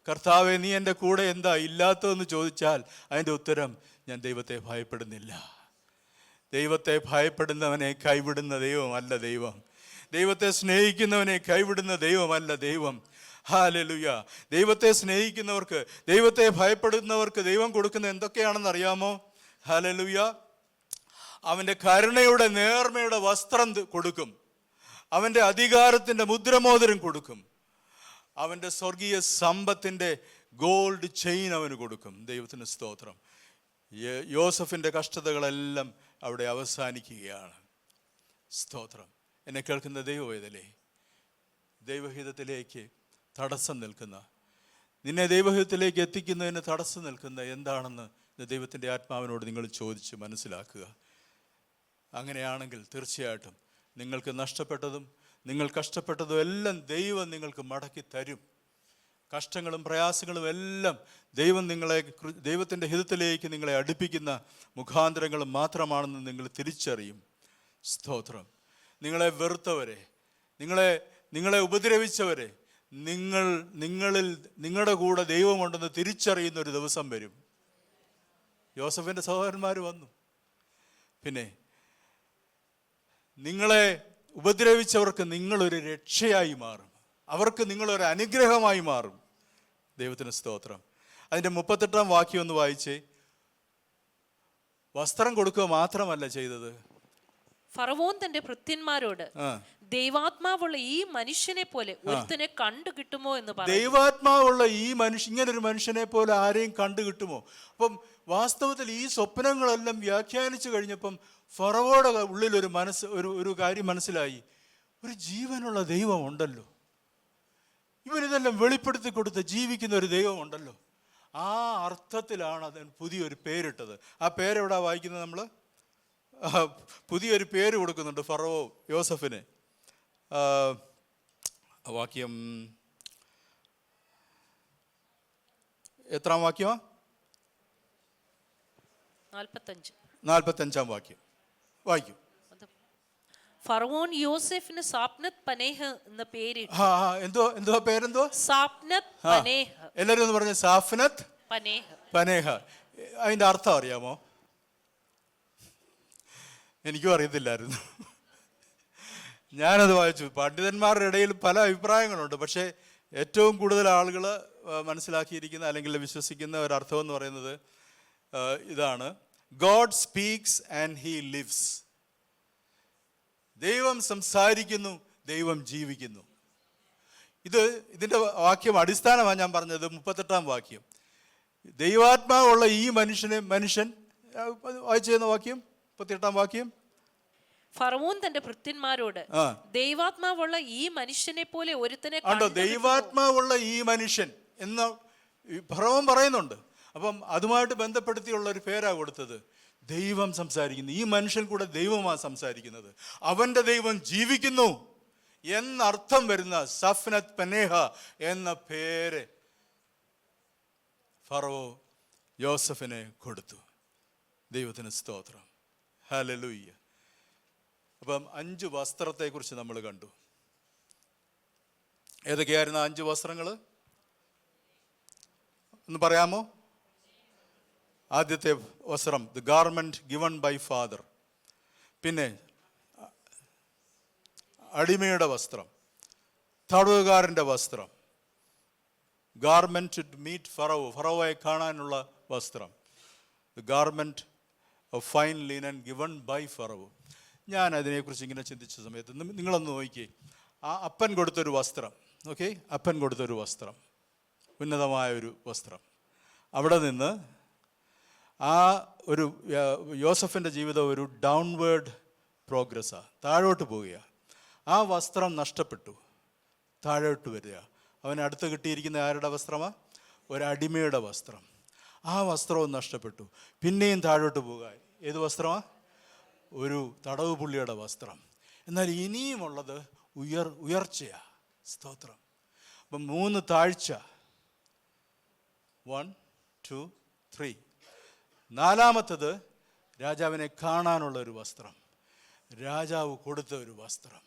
കർത്താവേ, നീ എൻ്റെ കൂടെ എന്താ ഇല്ലാത്തതെന്ന് ചോദിച്ചാൽ അതിൻ്റെ ഉത്തരം, ഞാൻ ദൈവത്തെ ഭയപ്പെടുന്നില്ല. ദൈവത്തെ ഭയപ്പെടുന്നവനെ കൈവിടുന്ന ദൈവമല്ല ദൈവം. ദൈവത്തെ സ്നേഹിക്കുന്നവനെ കൈവിടുന്ന ദൈവമല്ല ദൈവം. ഹല്ലേലൂയ. ദൈവത്തെ സ്നേഹിക്കുന്നവർക്ക്, ദൈവത്തെ ഭയപ്പെടുന്നവർക്ക് ദൈവം കൊടുക്കുന്ന എന്തൊക്കെയാണെന്ന് അറിയാമോ? ഹല്ലേലൂയ. അവൻ്റെ കരുണയുടെ നേർമയുടെ വസ്ത്രം കൊടുക്കും. അവൻ്റെ അധികാരത്തിൻ്റെ മുദ്രമോതിരം കൊടുക്കും. അവൻ്റെ സ്വർഗീയ സമ്പത്തിൻ്റെ ഗോൾഡ് ചെയിൻ അവന് കൊടുക്കും. ദൈവത്തിന് സ്തോത്രം. യോസഫിൻ്റെ കഷ്ടതകളെല്ലാം അവിടെ അവസാനിക്കുകയാണ്. സ്തോത്രം. എന്നെ കേൾക്കുന്ന ദൈവവേദലേ, ദൈവഹിതത്തിലേക്ക് തടസ്സം നിൽക്കുന്ന, നിന്നെ ദൈവഹിതത്തിലേക്ക് എത്തിക്കുന്നതിന് തടസ്സം നിൽക്കുന്ന എന്താണെന്ന് ദൈവത്തിൻ്റെ ആത്മാവിനോട് നിങ്ങൾ ചോദിച്ച് മനസ്സിലാക്കുക. അങ്ങനെയാണെങ്കിൽ തീർച്ചയായിട്ടും നിങ്ങൾക്ക് നഷ്ടപ്പെട്ടതും നിങ്ങൾ കഷ്ടപ്പെട്ടതും എല്ലാം ദൈവം നിങ്ങൾക്ക് മടക്കി തരും. കഷ്ടങ്ങളും പ്രയാസങ്ങളും എല്ലാം ദൈവം ദൈവത്തിൻ്റെ ഹിതത്തിലേക്ക് നിങ്ങളെ അടുപ്പിക്കുന്ന മുഖാന്തരങ്ങൾ മാത്രമാണെന്ന് നിങ്ങൾ തിരിച്ചറിയും. സ്തോത്രം. നിങ്ങളെ വെറുത്തവരെ, നിങ്ങളെ ഉപദ്രവിച്ചവരെ, നിങ്ങളുടെ കൂടെ ദൈവമുണ്ടെന്ന് തിരിച്ചറിയുന്ന ഒരു ദിവസം വരും. യോസഫിൻ്റെ സഹോദരന്മാർ വന്നു. പിന്നെ നിങ്ങളെ ഉപദ്രവിച്ചവർക്ക് നിങ്ങളൊരു രക്ഷയായി മാറും. അവർക്ക് നിങ്ങളൊരു അനുഗ്രഹമായി മാറും. ദൈവത്തിന് സ്തോത്രം. അതിൻ്റെ 38-ാം വാക്യം ഒന്ന് വായിച്ചേ. വസ്ത്രം കൊടുക്കുക മാത്രമല്ല ചെയ്തത്. ഫറവോൻ തന്റെ ഭൃത്യന്മാരോട്, ദൈവാത്മാവുള്ള ഈ മനുഷ്യനെ പോലെ ഒരുത്തനെ കണ്ടു കിട്ടുമോ എന്ന് പറഞ്ഞു. ദൈവാത്മാവുള്ള ഈ ഇങ്ങനൊരു മനുഷ്യനെ പോലെ ആരെയും കണ്ടു കിട്ടുമോ? അപ്പം വാസ്തവത്തിൽ ഈ സ്വപ്നങ്ങളെല്ലാം വ്യാഖ്യാനിച്ചു കഴിഞ്ഞപ്പം ഫറവോയുടെ ഉള്ളിൽ ഒരു കാര്യം മനസ്സിലായി. ഒരു ജീവനുള്ള ദൈവം ഉണ്ടല്ലോ, ഇവരിതെല്ലാം വെളിപ്പെടുത്തി കൊടുത്ത് ജീവിക്കുന്ന ഒരു ദൈവം ഉണ്ടല്ലോ. ആ അർത്ഥത്തിലാണ് അതിന് പുതിയൊരു പേരിട്ടത്. ആ പേരെവിടാ വായിക്കുന്നത്? നമ്മൾ പുതിയൊരു പേര് കൊടുക്കുന്നുണ്ട് ഫറവോ യോസഫിന്. വാക്യം എത്രാം വാക്യമാ? 45-ാം വാക്യം വായിക്കും. ഫറവോൻ യോസെഫിന് സാപ്നത്ത് പനേഹ് എന്ന പേര്. എന്തോ പേരെന്തോ? സാപ്നത്ത് പനേഹ്. എല്ലാവരും ഒന്ന് പറഞ്ഞ സാഫ്നത്ത് പനേഹ്. അതിന്റെ അർത്ഥം അറിയാമോ? എനിക്കും അറിയത്തില്ലായിരുന്നു. ഞാനത് വായിച്ചു. പണ്ഡിതന്മാരുടെ ഇടയിൽ പല അഭിപ്രായങ്ങളുണ്ട്. പക്ഷേ ഏറ്റവും കൂടുതൽ ആളുകൾ മനസ്സിലാക്കിയിരിക്കുന്ന അല്ലെങ്കിൽ വിശ്വസിക്കുന്ന ഒരർത്ഥം എന്ന് പറയുന്നത് ഇതാണ്: God speaks and he lives. ദൈവം സംസാരിക്കുന്നു, ദൈവം ജീവിക്കുന്നു. ഇതിൻ്റെ വാക്യം അടിസ്ഥാനമാണ് ഞാൻ പറഞ്ഞത്. 38-ാം വാക്യം. ദൈവാത്മാവുള്ള ഈ മനുഷ്യൻ വായിച്ചു തരുന്ന വാക്യം 38-ാം വാക്യം. ഫറവോൻ തന്റെ ഭൃത്യന്മാരോട്, ദൈവാത്മാവുള്ള ഈ മനുഷ്യനെ പോലെ ഒരുത്തനെ കണ്ടോ. ദൈവാത്മാവുള്ള ഈ മനുഷ്യൻ എന്ന് ഫറവോൻ പറയുന്നുണ്ട്. അപ്പം അതുമായിട്ട് ബന്ധപ്പെടുത്തിയുള്ള ഒരു പേരാ കൊടുത്തത്. ദൈവം സംസാരിക്കുന്നു. ഈ മനുഷ്യൻ കൂടെ ദൈവമാണ് സംസാരിക്കുന്നത്. അവൻ്റെ ദൈവം ജീവിക്കുന്നു എന്നർത്ഥം വരുന്ന സഫ്നത്ത് പനേഹ എന്ന പേര് ഫറവോ യോസഫിനെ കൊടുത്തു. ദൈവത്തിന് സ്തോത്രം. ഹല്ലേലൂയ. അപ്പം 5 വസ്ത്രത്തെക്കുറിച്ച് നമ്മൾ കണ്ടു. ഏതൊക്കെയായിരുന്നു 5 വസ്ത്രങ്ങൾ ഒന്ന് പറയാമോ? ആദ്യത്തെ വസ്ത്രം, the garment given by father. പിന്നെ അടിമയുടെ വസ്ത്രം, തടവുകാരൻ്റെ വസ്ത്രം, ഗാർമെന്റ് ടു മീറ്റ് ഫറവോയെ കാണാനുള്ള വസ്ത്രം, the garment of fine linen given by ഫറവോ. ഞാൻ അതിനെക്കുറിച്ച് ഇങ്ങനെ ചിന്തിച്ച സമയത്ത് നിങ്ങളൊന്ന് നോക്കിയേ. ആ അപ്പൻ കൊടുത്തൊരു വസ്ത്രം, ഓക്കെ, അപ്പൻ കൊടുത്തൊരു വസ്ത്രം, ഉന്നതമായൊരു വസ്ത്രം. അവിടെ നിന്ന് ആ ഒരു യോസഫിൻ്റെ ജീവിതം ഒരു ഡൗൺവേർഡ് പ്രോഗ്രസ്സാണ്, താഴോട്ട് പോവുകയാണ്. ആ വസ്ത്രം നഷ്ടപ്പെട്ടു, താഴോട്ട് വരിക. അവന് അടുത്ത് കിട്ടിയിരിക്കുന്ന ആരുടെ വസ്ത്രമാണ്? ഒരടിമയുടെ വസ്ത്രം. ആ വസ്ത്രവും നഷ്ടപ്പെട്ടു. പിന്നെയും താഴോട്ട് പോകുക. ഏത് വസ്ത്രമാണ്? ഒരു തടവ് പുള്ളിയുടെ വസ്ത്രം. എന്നാൽ ഇനിയുമുള്ളത് ഉയർച്ചയാണ്. സ്തോത്രം. അപ്പം 3 താഴ്ച. 1, 2, 3. 4-മത്തത് രാജാവിനെ കാണാനുള്ള ഒരു വസ്ത്രം. രാജാവ് കൊടുത്ത ഒരു വസ്ത്രം.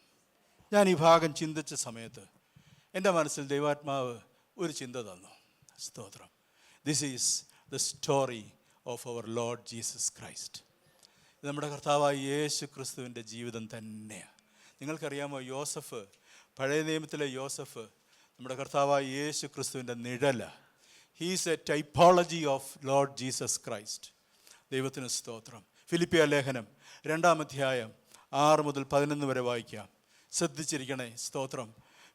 ഞാൻ ഈ ഭാഗം ചിന്തിച്ച സമയത്ത് എൻ്റെ മനസ്സിൽ ദൈവാത്മാവ് ഒരു ചിന്ത തന്നു. സ്തോത്രം. This is the story of our lord Jesus Christ. ഇത് നമ്മുടെ കർത്താവായ യേശു ക്രിസ്തുവിൻ്റെ ജീവിതം തന്നെയാണ്. നിങ്ങൾക്കറിയാമോ, യോസഫ്, പഴയ നിയമത്തിലെ യോസഫ് നമ്മുടെ കർത്താവായ യേശു ക്രിസ്തുവിൻ്റെ നിഴല. He's a typology of Lord Jesus Christ. ദൈവത്തിന് സ്തോത്രം. ഫിലിപ്പിയ ലേഖനം 2-ാം അധ്യായം 6 മുതൽ 11 വരെ വായിക്കാം. ശ്രദ്ധിച്ചിരിക്കണേ. സ്തോത്രം.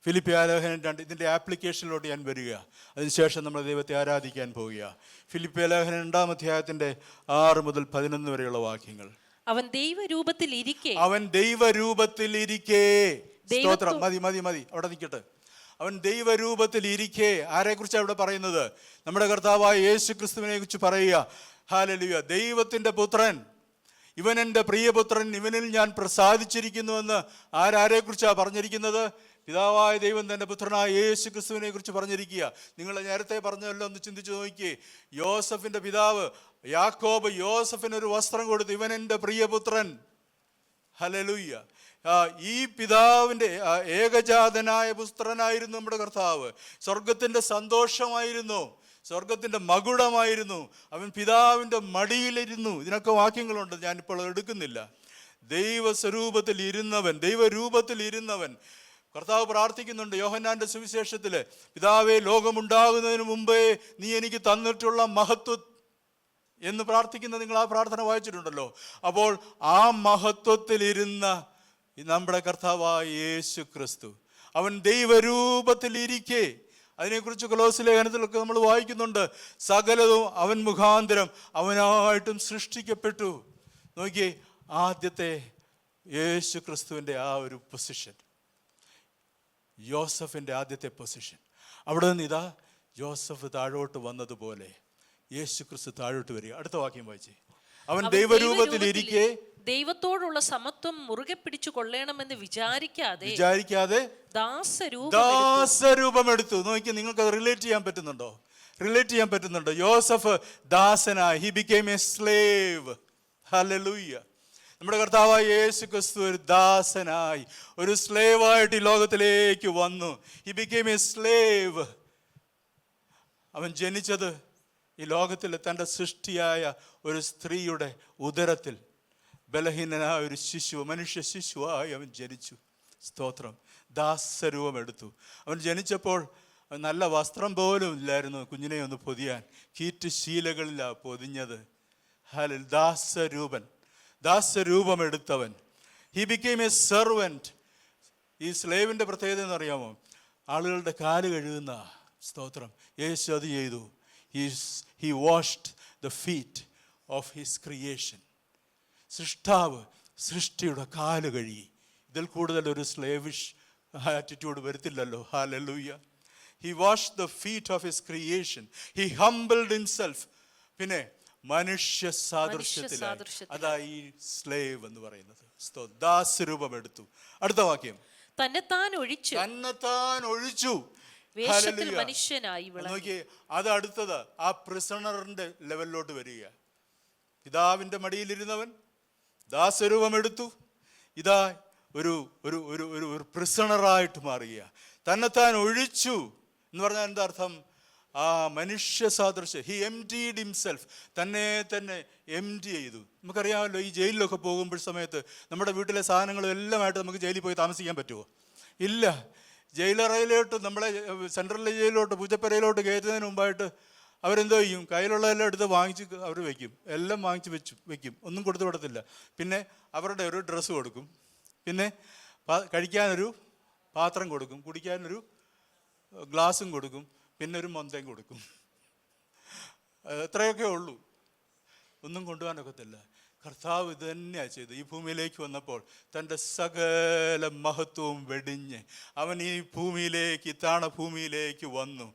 ഫിലിപ്പിയ ലേഖനം 2. ഇതിൻ്റെ ആപ്ലിക്കേഷനിലോട്ട് ഞാൻ വരിക. അതിനുശേഷം നമ്മൾ ദൈവത്തെ ആരാധിക്കാൻ പോവുക. ഫിലിപ്പിയ ലേഖനം 2-ാം അധ്യായത്തിൻ്റെ 6 മുതൽ 11 വരെയുള്ള വാക്യങ്ങൾ. അവൻ ദൈവരൂപത്തിലിരിക്കെ. സ്തോത്രം. മതി അവിടെ നിൽക്കട്ടെ. അവൻ ദൈവരൂപത്തിലിരിക്കെ. ആരെക്കുറിച്ചാണ് അവിടെ പറയുന്നത്? നമ്മുടെ കർത്താവായ യേശു ക്രിസ്തുവിനെ കുറിച്ച് പറയുക. ഹല്ലേലൂയ. ദൈവത്തിൻ്റെ പുത്രൻ, ഇവൻ എൻ്റെ പ്രിയപുത്രൻ, ഇവനിൽ ഞാൻ പ്രസാദിച്ചിരിക്കുന്നുവെന്ന് ആരെക്കുറിച്ചാണ് പറഞ്ഞിരിക്കുന്നത്? പിതാവായ ദൈവം തൻ്റെ പുത്രനായ യേശു ക്രിസ്തുവിനെ കുറിച്ച് പറഞ്ഞിരിക്കുക. നിങ്ങൾ നേരത്തെ പറഞ്ഞല്ലോ, ഒന്ന് ചിന്തിച്ചു നോക്കിയേ. യോസഫിൻ്റെ പിതാവ് യാക്കോബ് യോസഫിനൊരു വസ്ത്രം കൊടുത്തു. ഇവൻ എൻ്റെ പ്രിയപുത്രൻ. ഹല്ലേലൂയ. ഈ പിതാവിൻ്റെ ഏകജാതനായ പുത്രനായിരുന്നു നമ്മുടെ കർത്താവ്. സ്വർഗത്തിൻ്റെ സന്തോഷമായിരുന്നു, സ്വർഗത്തിൻ്റെ മകുടമായിരുന്നു. അവൻ പിതാവിൻ്റെ മടിയിലിരുന്നു. ഇതിനൊക്കെ വാക്യങ്ങളുണ്ട്, ഞാനിപ്പോൾ എടുക്കുന്നില്ല. ദൈവരൂപത്തിൽ ഇരുന്നവൻ. കർത്താവ് പ്രാർത്ഥിക്കുന്നുണ്ട് യോഹന്നാൻ്റെ സുവിശേഷത്തിൽ, പിതാവേ, ലോകമുണ്ടാകുന്നതിന് മുമ്പേ നീ എനിക്ക് തന്നിട്ടുള്ള മഹത്വം എന്ന് പ്രാർത്ഥിക്കുന്ന നിങ്ങൾ ആ പ്രാർത്ഥന വായിച്ചിട്ടുണ്ടല്ലോ. അപ്പോൾ ആ മഹത്വത്തിലിരുന്ന നമ്മുടെ കർത്താവായ യേശു ക്രിസ്തു, അവൻ ദൈവരൂപത്തിലിരിക്കെ. അതിനെക്കുറിച്ച് കൊലോസ്യ ലേഖനത്തിലൊക്കെ നമ്മൾ വായിക്കുന്നുണ്ട്. സകലതും അവൻ മുഖാന്തരം അവനായിട്ടും സൃഷ്ടിക്കപ്പെട്ടു. നോക്കിയേ, ആദ്യത്തെ യേശു ക്രിസ്തുവിൻ്റെ ആ ഒരു പൊസിഷൻ, യോസഫിൻ്റെ ആദ്യത്തെ പൊസിഷൻ. അവിടെ നിന്ന് ഇതാ യോസഫ് താഴോട്ട് വന്നതുപോലെ യേശു ക്രിസ്തു താഴോട്ട് വരിക. അടുത്ത വാക്യം വായിച്ചേ. അവൻ ദൈവരൂപത്തിലിരിക്കെ ദൈവത്തോടുള്ള സമത്വം മുറുകെ പിടിച്ചു കൊള്ളണമെന്ന് വിചാരിക്കാതെ ദാസരൂപമെടുത്തു. നോക്കി, നിങ്ങൾക്ക് അത് റിലേറ്റ് ചെയ്യാൻ പറ്റുന്നുണ്ടോ? യോസഫ് ദാസനായി. He became a slave. ഹല്ലേലൂയ. നമ്മുടെ കർത്താവായ യേശു ക്രിസ്തു ഒരു ദാസനായി, ഒരു സ്ലേവായിട്ട് ഈ ലോകത്തിലേക്ക് വന്നു. He became a slave. അവൻ ജനിച്ചത് ഈ ലോകത്തിൽ തൻ്റെ സൃഷ്ടിയായ ഒരു സ്ത്രീയുടെ ഉദരത്തിൽ ബലഹീനനായ ഒരു മനുഷ്യ ശിശുവായി അവൻ ജനിച്ചു. സ്തോത്രം. ദാസരൂപമെടുത്തു. അവൻ ജനിച്ചപ്പോൾ നല്ല വസ്ത്രം പോലും ഇല്ലായിരുന്നു കുഞ്ഞിനെ ഒന്ന് പൊതിയാൻ. കീറ്റുശീലകളിലാണ് പൊതിഞ്ഞത്. ദാസരൂപമെടുത്തവൻ. He became a servant. ഈ സ്ലേവിൻ്റെ പ്രത്യേകത എന്ന് അറിയാമോ? ആളുകളുടെ കാല് കഴുകുന്ന. സ്തോത്രം. യേശു അത് ചെയ്തു. He washed the feet of his creation. സൃഷ്ടാവ് സൃഷ്ടിയുടെ കാല് കഴുകി. ഇതിൽ കൂടുതൽ ഒരു സ്ലേവിഷ് ആറ്റിറ്റ്യൂഡ് വരത്തില്ലല്ലോ. ഹല്ലേലൂയ. He washed the feet of his creation. He humbled himself. പിന്നെ മനുഷ്യ സാദൃശ്യത്തിലായി. അതാ ഈ സ്ലേവ് എന്ന് പറയുന്നത്. ദാസരൂപമെടുത്തു. അടുത്ത വാക്യം. തന്നെത്താൻ ഒഴിച്ചു. നോക്കിയേ, അത് അടുത്തത് ആ പ്രിസണറിന്റെ ലെവലിലോട്ട് വരിക. പിതാവിന്റെ മടിയിലിരുന്നവൻ ദാസരൂപമെടുത്തു. ഇതാ ഒരു പ്രിസണറായിട്ട് മാറുക. തന്നെത്താൻ ഒഴിച്ചു എന്ന് പറഞ്ഞാൽ എന്താ അർത്ഥം? ആ മനുഷ്യ സാദൃശ്യം. He emptied himself. തന്നെ എംപ്റ്റി ചെയ്തു. നമുക്കറിയാമല്ലോ, ഈ ജയിലിലൊക്കെ പോകുമ്പോൾ സമയത്ത് നമ്മുടെ വീട്ടിലെ സാധനങ്ങളും എല്ലാമായിട്ട് നമുക്ക് ജയിലിൽ പോയി താമസിക്കാൻ പറ്റുമോ? ഇല്ല. ജയിലറയിലോട്ട്, നമ്മളെ സെൻട്രൽ ജയിലിലോട്ട്, പൂജപ്പരയിലോട്ട് കയറ്റുന്നതിന് മുമ്പായിട്ട് അവരെന്തോ ചെയ്യും? കയ്യിലുള്ളതെല്ലാം എടുത്ത് വാങ്ങിച്ച് അവർ വയ്ക്കും. എല്ലാം വാങ്ങിച്ച് വെക്കും. ഒന്നും കൊടുത്തു വിടത്തില്ല. പിന്നെ അവരുടെ ഒരു ഡ്രസ്സ് കൊടുക്കും. പിന്നെ കഴിക്കാനൊരു പാത്രം കൊടുക്കും. കുടിക്കാനൊരു ഗ്ലാസും കൊടുക്കും. പിന്നെ ഒരു മൊന്തയും കൊടുക്കും. എത്രയൊക്കെ ഉള്ളൂ. ഒന്നും കൊണ്ടുപോകാനൊക്കത്തില്ല. കർത്താവ് ഇത് തന്നെയാണ് ചെയ്തത്. ഈ ഭൂമിയിലേക്ക് വന്നപ്പോൾ തൻ്റെ സകല മഹത്വവും വെടിഞ്ഞ് അവൻ ഈ ഭൂമിയിലേക്ക്, താണ ഭൂമിയിലേക്ക് വന്നു.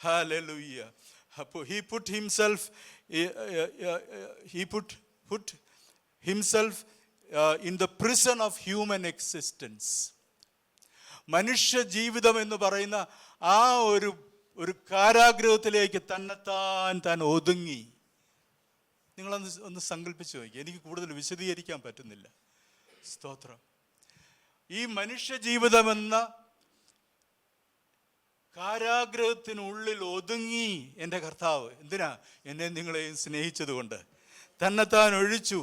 Hallelujah. he put himself in the prison of human existence. മനുഷ്യ ജീവിതം എന്ന് പറയുന്ന ആ ഒരു കാരാഗ്രഹത്തിലേക്ക് താൻ ഒതുങ്ങി. നിങ്ങളൊന്ന് സങ്കല്പിച്ച് നോക്കി. എനിക്ക് കൂടുതൽ വിശദീകരിക്കാൻ പറ്റുന്നില്ല. സ്തോത്രം. ഈ മനുഷ്യ ജീവിതമെന്ന കാരാഗ്രഹത്തിനുള്ളിൽ ഒതുങ്ങി എൻ്റെ കർത്താവ്. എന്തിനാ? എന്നെ നിങ്ങളെയും സ്നേഹിച്ചതുകൊണ്ട് തന്നെത്താൻ ഒഴിച്ചു.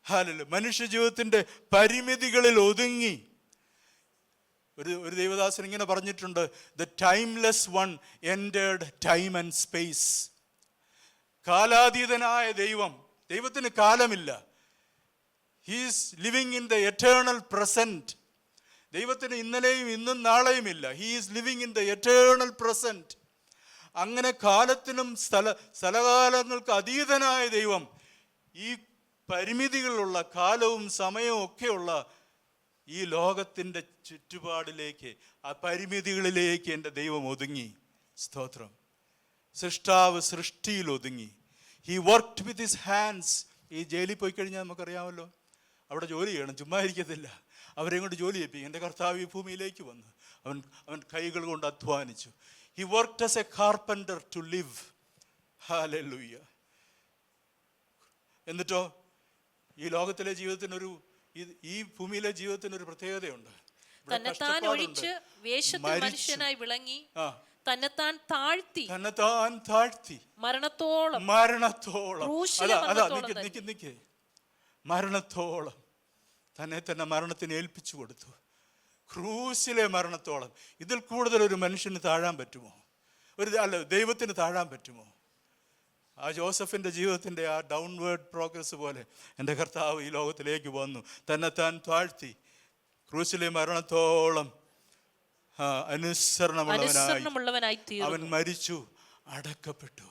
ഹല്ലേലൂയ. മനുഷ്യ ജീവിതത്തിൻ്റെ പരിമിതികളിൽ ഒതുങ്ങി. ഒരു ദൈവദാസൻ ഇങ്ങനെ പറഞ്ഞിട്ടുണ്ട്, the timeless one entered time and space. കാലാതീതനായ ദൈവത്തിന് കാലമില്ല. He's living in the eternal present. ദൈവത്തിന് ഇന്നലെയും ഇന്നും നാളെയും ഇല്ല. He is living in the eternal present. അങ്ങനെ കാലത്തിനും സ്ഥലകാലങ്ങൾക്ക് അതീതനായ ദൈവം ഈ പരിമിതികളുള്ള കാലവും സമയവും ഒക്കെയുള്ള ഈ ലോകത്തിൻ്റെ ചുറ്റുപാടിലേക്ക്, ആ പരിമിതികളിലേക്ക് എൻ്റെ ദൈവം ഒതുങ്ങി. സ്തോത്രം. സൃഷ്ടാവ് സൃഷ്ടിയിൽ ഒതുങ്ങി. He worked with his hands. ഈ ജയിലിൽ പോയി കഴിഞ്ഞാൽ നമുക്കറിയാമല്ലോ, അവിടെ ജോലി ചെയ്യണം, ചുമ്മാ ഇരിക്കത്തില്ല. അവരെ കൊണ്ട് ജോലി ചെയ്യിപ്പിക്കും. എൻ്റെ കർത്താവ് ഈ ഭൂമിയിലേക്ക് വന്നു. അവൻ കൈകൾ കൊണ്ട് അധ്വാനിച്ചു. He worked as a carpenter to live. ഹല്ലേലൂയ. എന്നിട്ടോ ഈ ലോകത്തിലെ ജീവിതത്തിനൊരു, ഈ ഭൂമിയിലെ ജീവിതത്തിനൊരു പ്രത്യേകതയുണ്ട്. തന്നെത്താൻ ഒഴിച്ച് വേഷത്തിൽ മനുഷ്യനായി വിളങ്ങി, തന്നെത്താൻ താഴ്ത്തി മരണത്തോളം മരണത്തോളം തന്നെ മരണത്തിന് ഏൽപ്പിച്ചു കൊടുത്തു. ക്രൂസിലെ മരണത്തോളം. ഇതിൽ കൂടുതൽ ഒരു മനുഷ്യന് താഴാൻ പറ്റുമോ? ദൈവത്തിന് താഴാൻ പറ്റുമോ? ആ ജോസഫിൻ്റെ ജീവിതത്തിൻ്റെ ആ ഡൗൺവേർഡ് പ്രോഗ്രസ് പോലെ എൻ്റെ കർത്താവ് ഈ ലോകത്തിലേക്ക് വന്നു. തന്നെത്താൻ താഴ്ത്തി ക്രൂസിലെ മരണത്തോളം അനുസരണമുള്ളവനായി അവൻ മരിച്ചു, അടക്കപ്പെട്ടു.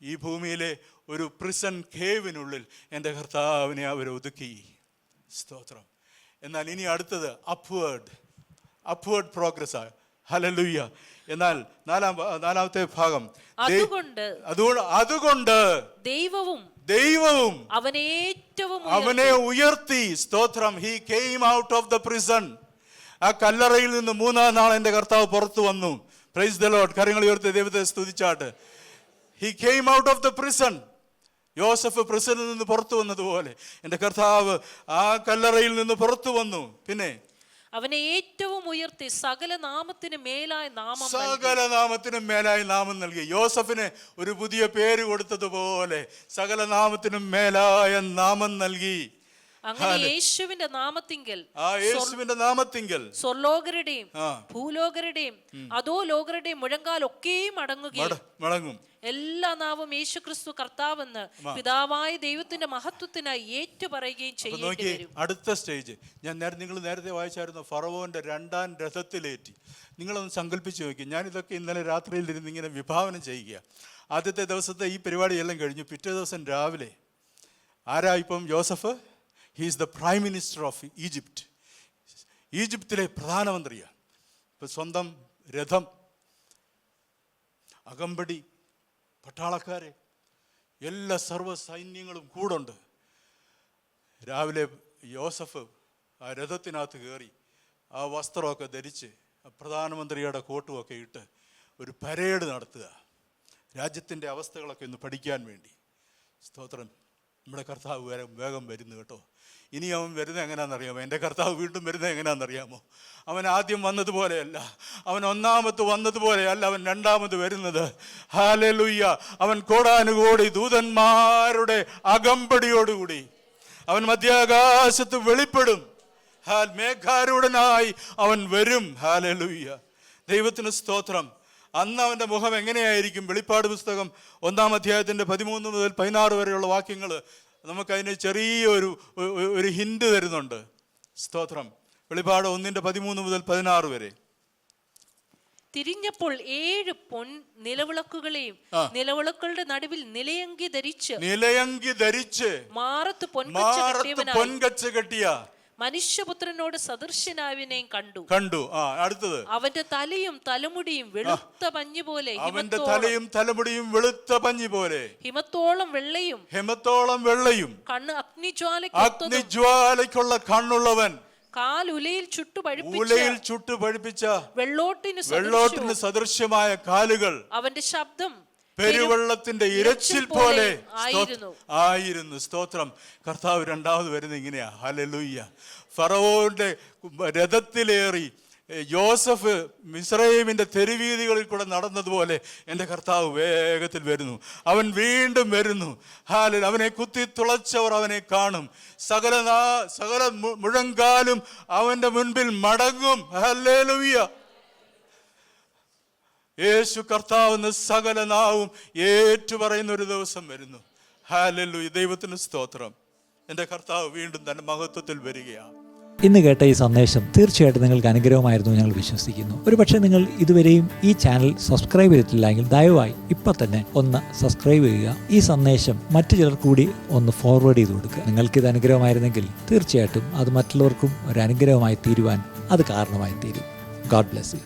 ഈ ഭൂമിയിലെ ഒരു പ്രിസൺ കേവിനുള്ളിൽ എൻ്റെ കർത്താവിനെ അവർ ഒതുക്കി. സ്തോത്രം. എന്നാൽ ഇനി അടുത്തത് അപ്വേർഡ് പ്രോഗ്രസ് ആണ്. ഹല്ലേലൂയ. എന്നാൽ നാലാമത്തെ ഭാഗം, അതുകൊണ്ട് ദൈവവും അവനെ ഉയർത്തി. സ്തോത്രം. He came out of the prison. ആ കല്ലറയിൽ നിന്ന് മൂന്നാം നാൾ എൻ്റെ കർത്താവ് പുറത്തു വന്നു. Praise the Lord. കരങ്ങൾ ഉയർത്തി ദൈവത്തെ സ്തുതിച്ചാട്ട്. He came out of the prison. യോസഫ് പ്രിസണിൽ നിന്ന് പുറത്തു വന്നതുപോലെ എൻ്റെ കർത്താവ് ആ കല്ലറയിൽ നിന്ന് പുറത്തു വന്നു. പിന്നെ അവനെ ഏറ്റവും ഉയർത്തി സകല നാമത്തിനും മേലായ നാമം നൽകി. യോസഫിന് ഒരു പുതിയ പേര് കൊടുത്തതുപോലെ സകല നാമത്തിനും മേലായ നാമം നൽകി. അങ്ങനെ യേശുവിന്റെ നാമത്തിങ്കൽ സ്വർലോകരുടെയും ഭൂലോകരുടെയും അതോ ലോകരുടെയും മുഴങ്കാൽ ഒക്കെയും മടങ്ങും. എല്ലാ നാവും യേശുക്രിസ്തു കർത്താവെന്ന് പിതാവായ ദൈവത്തിന്റെ മഹത്വത്തിനായി ഏറ്റുപറയുകയും ചെയ്യേണ്ടി വരും. അടുത്ത സ്റ്റേജ് നിങ്ങൾ നേരത്തെ വായിച്ചായിരുന്നു. ഫറവോന്റെ 2ാം രഥത്തിലേറ്റി. നിങ്ങളൊന്ന് സങ്കല്പിച്ച് നോക്കി. ഞാനിതൊക്കെ ഇന്നലെ രാത്രിയിൽ ഇരുന്ന് ഇങ്ങനെ വിഭാവനം ചെയ്യുക. ആദ്യത്തെ ദിവസത്തെ ഈ പരിപാടിയെല്ലാം കഴിഞ്ഞു. പിറ്റേ ദിവസം രാവിലെ ആരാ ഇപ്പം? യോസഫ്. He is the prime minister of Egypt. ഈജിപ്തിലെ പ്രധാനമന്ത്രിയാണ്. ഇപ്പം സ്വന്തം രഥം, അകമ്പടി, പട്ടാളക്കാരെ, എല്ലാ സർവ്വ സൈന്യങ്ങളും കൂടുണ്ട്. രാവിലെ യോസഫ് ആ രഥത്തിനകത്ത് കയറി ആ വസ്ത്രമൊക്കെ ധരിച്ച് പ്രധാനമന്ത്രിയുടെ കോട്ടുമൊക്കെ ഇട്ട് ഒരു പരേഡ് നടത്തുക, രാജ്യത്തിൻ്റെ അവസ്ഥകളൊക്കെ ഒന്ന് പഠിക്കാൻ വേണ്ടി. സ്തോത്രം. നമ്മുടെ കർത്താവ് വേഗം വരുന്നു കേട്ടോ. ഇനി അവൻ വരുന്നത് എങ്ങനെയാണെന്നറിയാമോ? എൻ്റെ കർത്താവ് വീണ്ടും വരുന്നത് എങ്ങനെയാണെന്നറിയാമോ? അവൻ ആദ്യം വന്നതുപോലെയല്ല, അവൻ ഒന്നാമത് വന്നതുപോലെയല്ല, അവൻ രണ്ടാമത് വരുന്നത്. ഹല്ലേലൂയ. അവൻ കോടാനുകോടി ദൂതന്മാരുടെ അകമ്പടിയോടുകൂടി അവൻ മധ്യാകാശത്ത് വെളിപ്പെടും. മേഘാരൂഢനായി അവൻ വരും. ഹല്ലേലൂയ. ദൈവത്തിന് സ്തോത്രം. അന്ന് അവൻ്റെ മുഖം എങ്ങനെയായിരിക്കും? വെളിപ്പാട് പുസ്തകം 1-ാം അധ്യായത്തിൻ്റെ 13 മുതൽ 16 വരെയുള്ള വാക്യങ്ങൾ നമുക്കതിന് ചെറിയൊരു ഹിന്റ് തരുന്നുണ്ട്. സ്തോത്രം. വെളിപ്പാട് 1-ന്റെ 13 മുതൽ 16 വരെ. തിരിഞ്ഞപ്പോൾ 7 പൊൻ നിലവിളക്കുകളെയും നിലവിളക്കുകളുടെ നടുവിൽ നിലയങ്കി ധരിച്ച് മാറത്ത് പൊൻകച്ച കെട്ടിയ മനുഷ്യപുത്രനോട് സദൃശ്യനായവനെയും കണ്ടു. അടുത്തത്, അവന്റെ തലയും തലമുടിയും വെളുത്ത പഞ്ഞി പോലെ, അവന്റെ തലയും തലമുടിയും വെളുത്ത പഞ്ഞി പോലെ, ഹിമത്തോളം വെള്ളയും, കണ്ണ് അഗ്നിജ്വാലയ്ക്കുള്ള കണ്ണുള്ളവൻ, കാലുലയിൽ ചുട്ടുപഴുപ്പിച്ച വെള്ളോട്ടിന് സദൃശ്യമായ കാലുകൾ, അവന്റെ ശബ്ദം പെരുവെള്ളത്തിന്റെ ഇരച്ചിൽ പോലെ ആയിരുന്നു. സ്തോത്രം. കർത്താവ് രണ്ടാമത് വരുന്നത് ഇങ്ങനെയാ. ഹല്ലേലൂയ. ഫറവോന്റെ രഥത്തിലേറി യോസഫ് മിസ്രയീമിന്റെ തെരുവീതികളിൽ കൂടെ നടന്നതുപോലെ എൻ്റെ കർത്താവ് വേഗത്തിൽ വരുന്നു. അവൻ വീണ്ടും വരുന്നു. അവനെ കുത്തി തുളച്ചവർ അവനെ കാണും. സകല മുഴങ്കാലും അവന്റെ മുൻപിൽ മടങ്ങും. ഹല്ലേലൂയ. യേശു കർത്താവെന്ന് സകല നാവും ഏറ്റുപറയുന്ന ഒരു ദിവസം വരുന്നു. ഹല്ലേലൂയ. ദൈവത്തിന് സ്തോത്രം. എൻ്റെ കർത്താവ് വീണ്ടും തൻ്റെ മഹത്വത്തിൽ വരികയാണ്. ഇന്ന് കേട്ട ഈ സന്ദേശം തീർച്ചയായിട്ടും നിങ്ങൾക്ക് അനുഗ്രഹമായിരുന്നു ഞങ്ങൾ വിശ്വസിക്കുന്നു. ഒരുപക്ഷെ നിങ്ങൾ ഇതുവരെയും ഈ ചാനൽ സബ്സ്ക്രൈബ് ചെയ്തിട്ടില്ല എങ്കിൽ ദയവായി ഇപ്പം തന്നെ ഒന്ന് സബ്സ്ക്രൈബ് ചെയ്യുക. ഈ സന്ദേശം മറ്റു ചിലർ കൂടി ഒന്ന് ഫോർവേഡ് ചെയ്ത് കൊടുക്കുക. നിങ്ങൾക്കിത് അനുഗ്രഹമായിരുന്നെങ്കിൽ തീർച്ചയായിട്ടും അത് മറ്റുള്ളവർക്കും ഒരു അനുഗ്രഹമായി തീരുവാൻ അത് കാരണമായി തീരും. God bless you.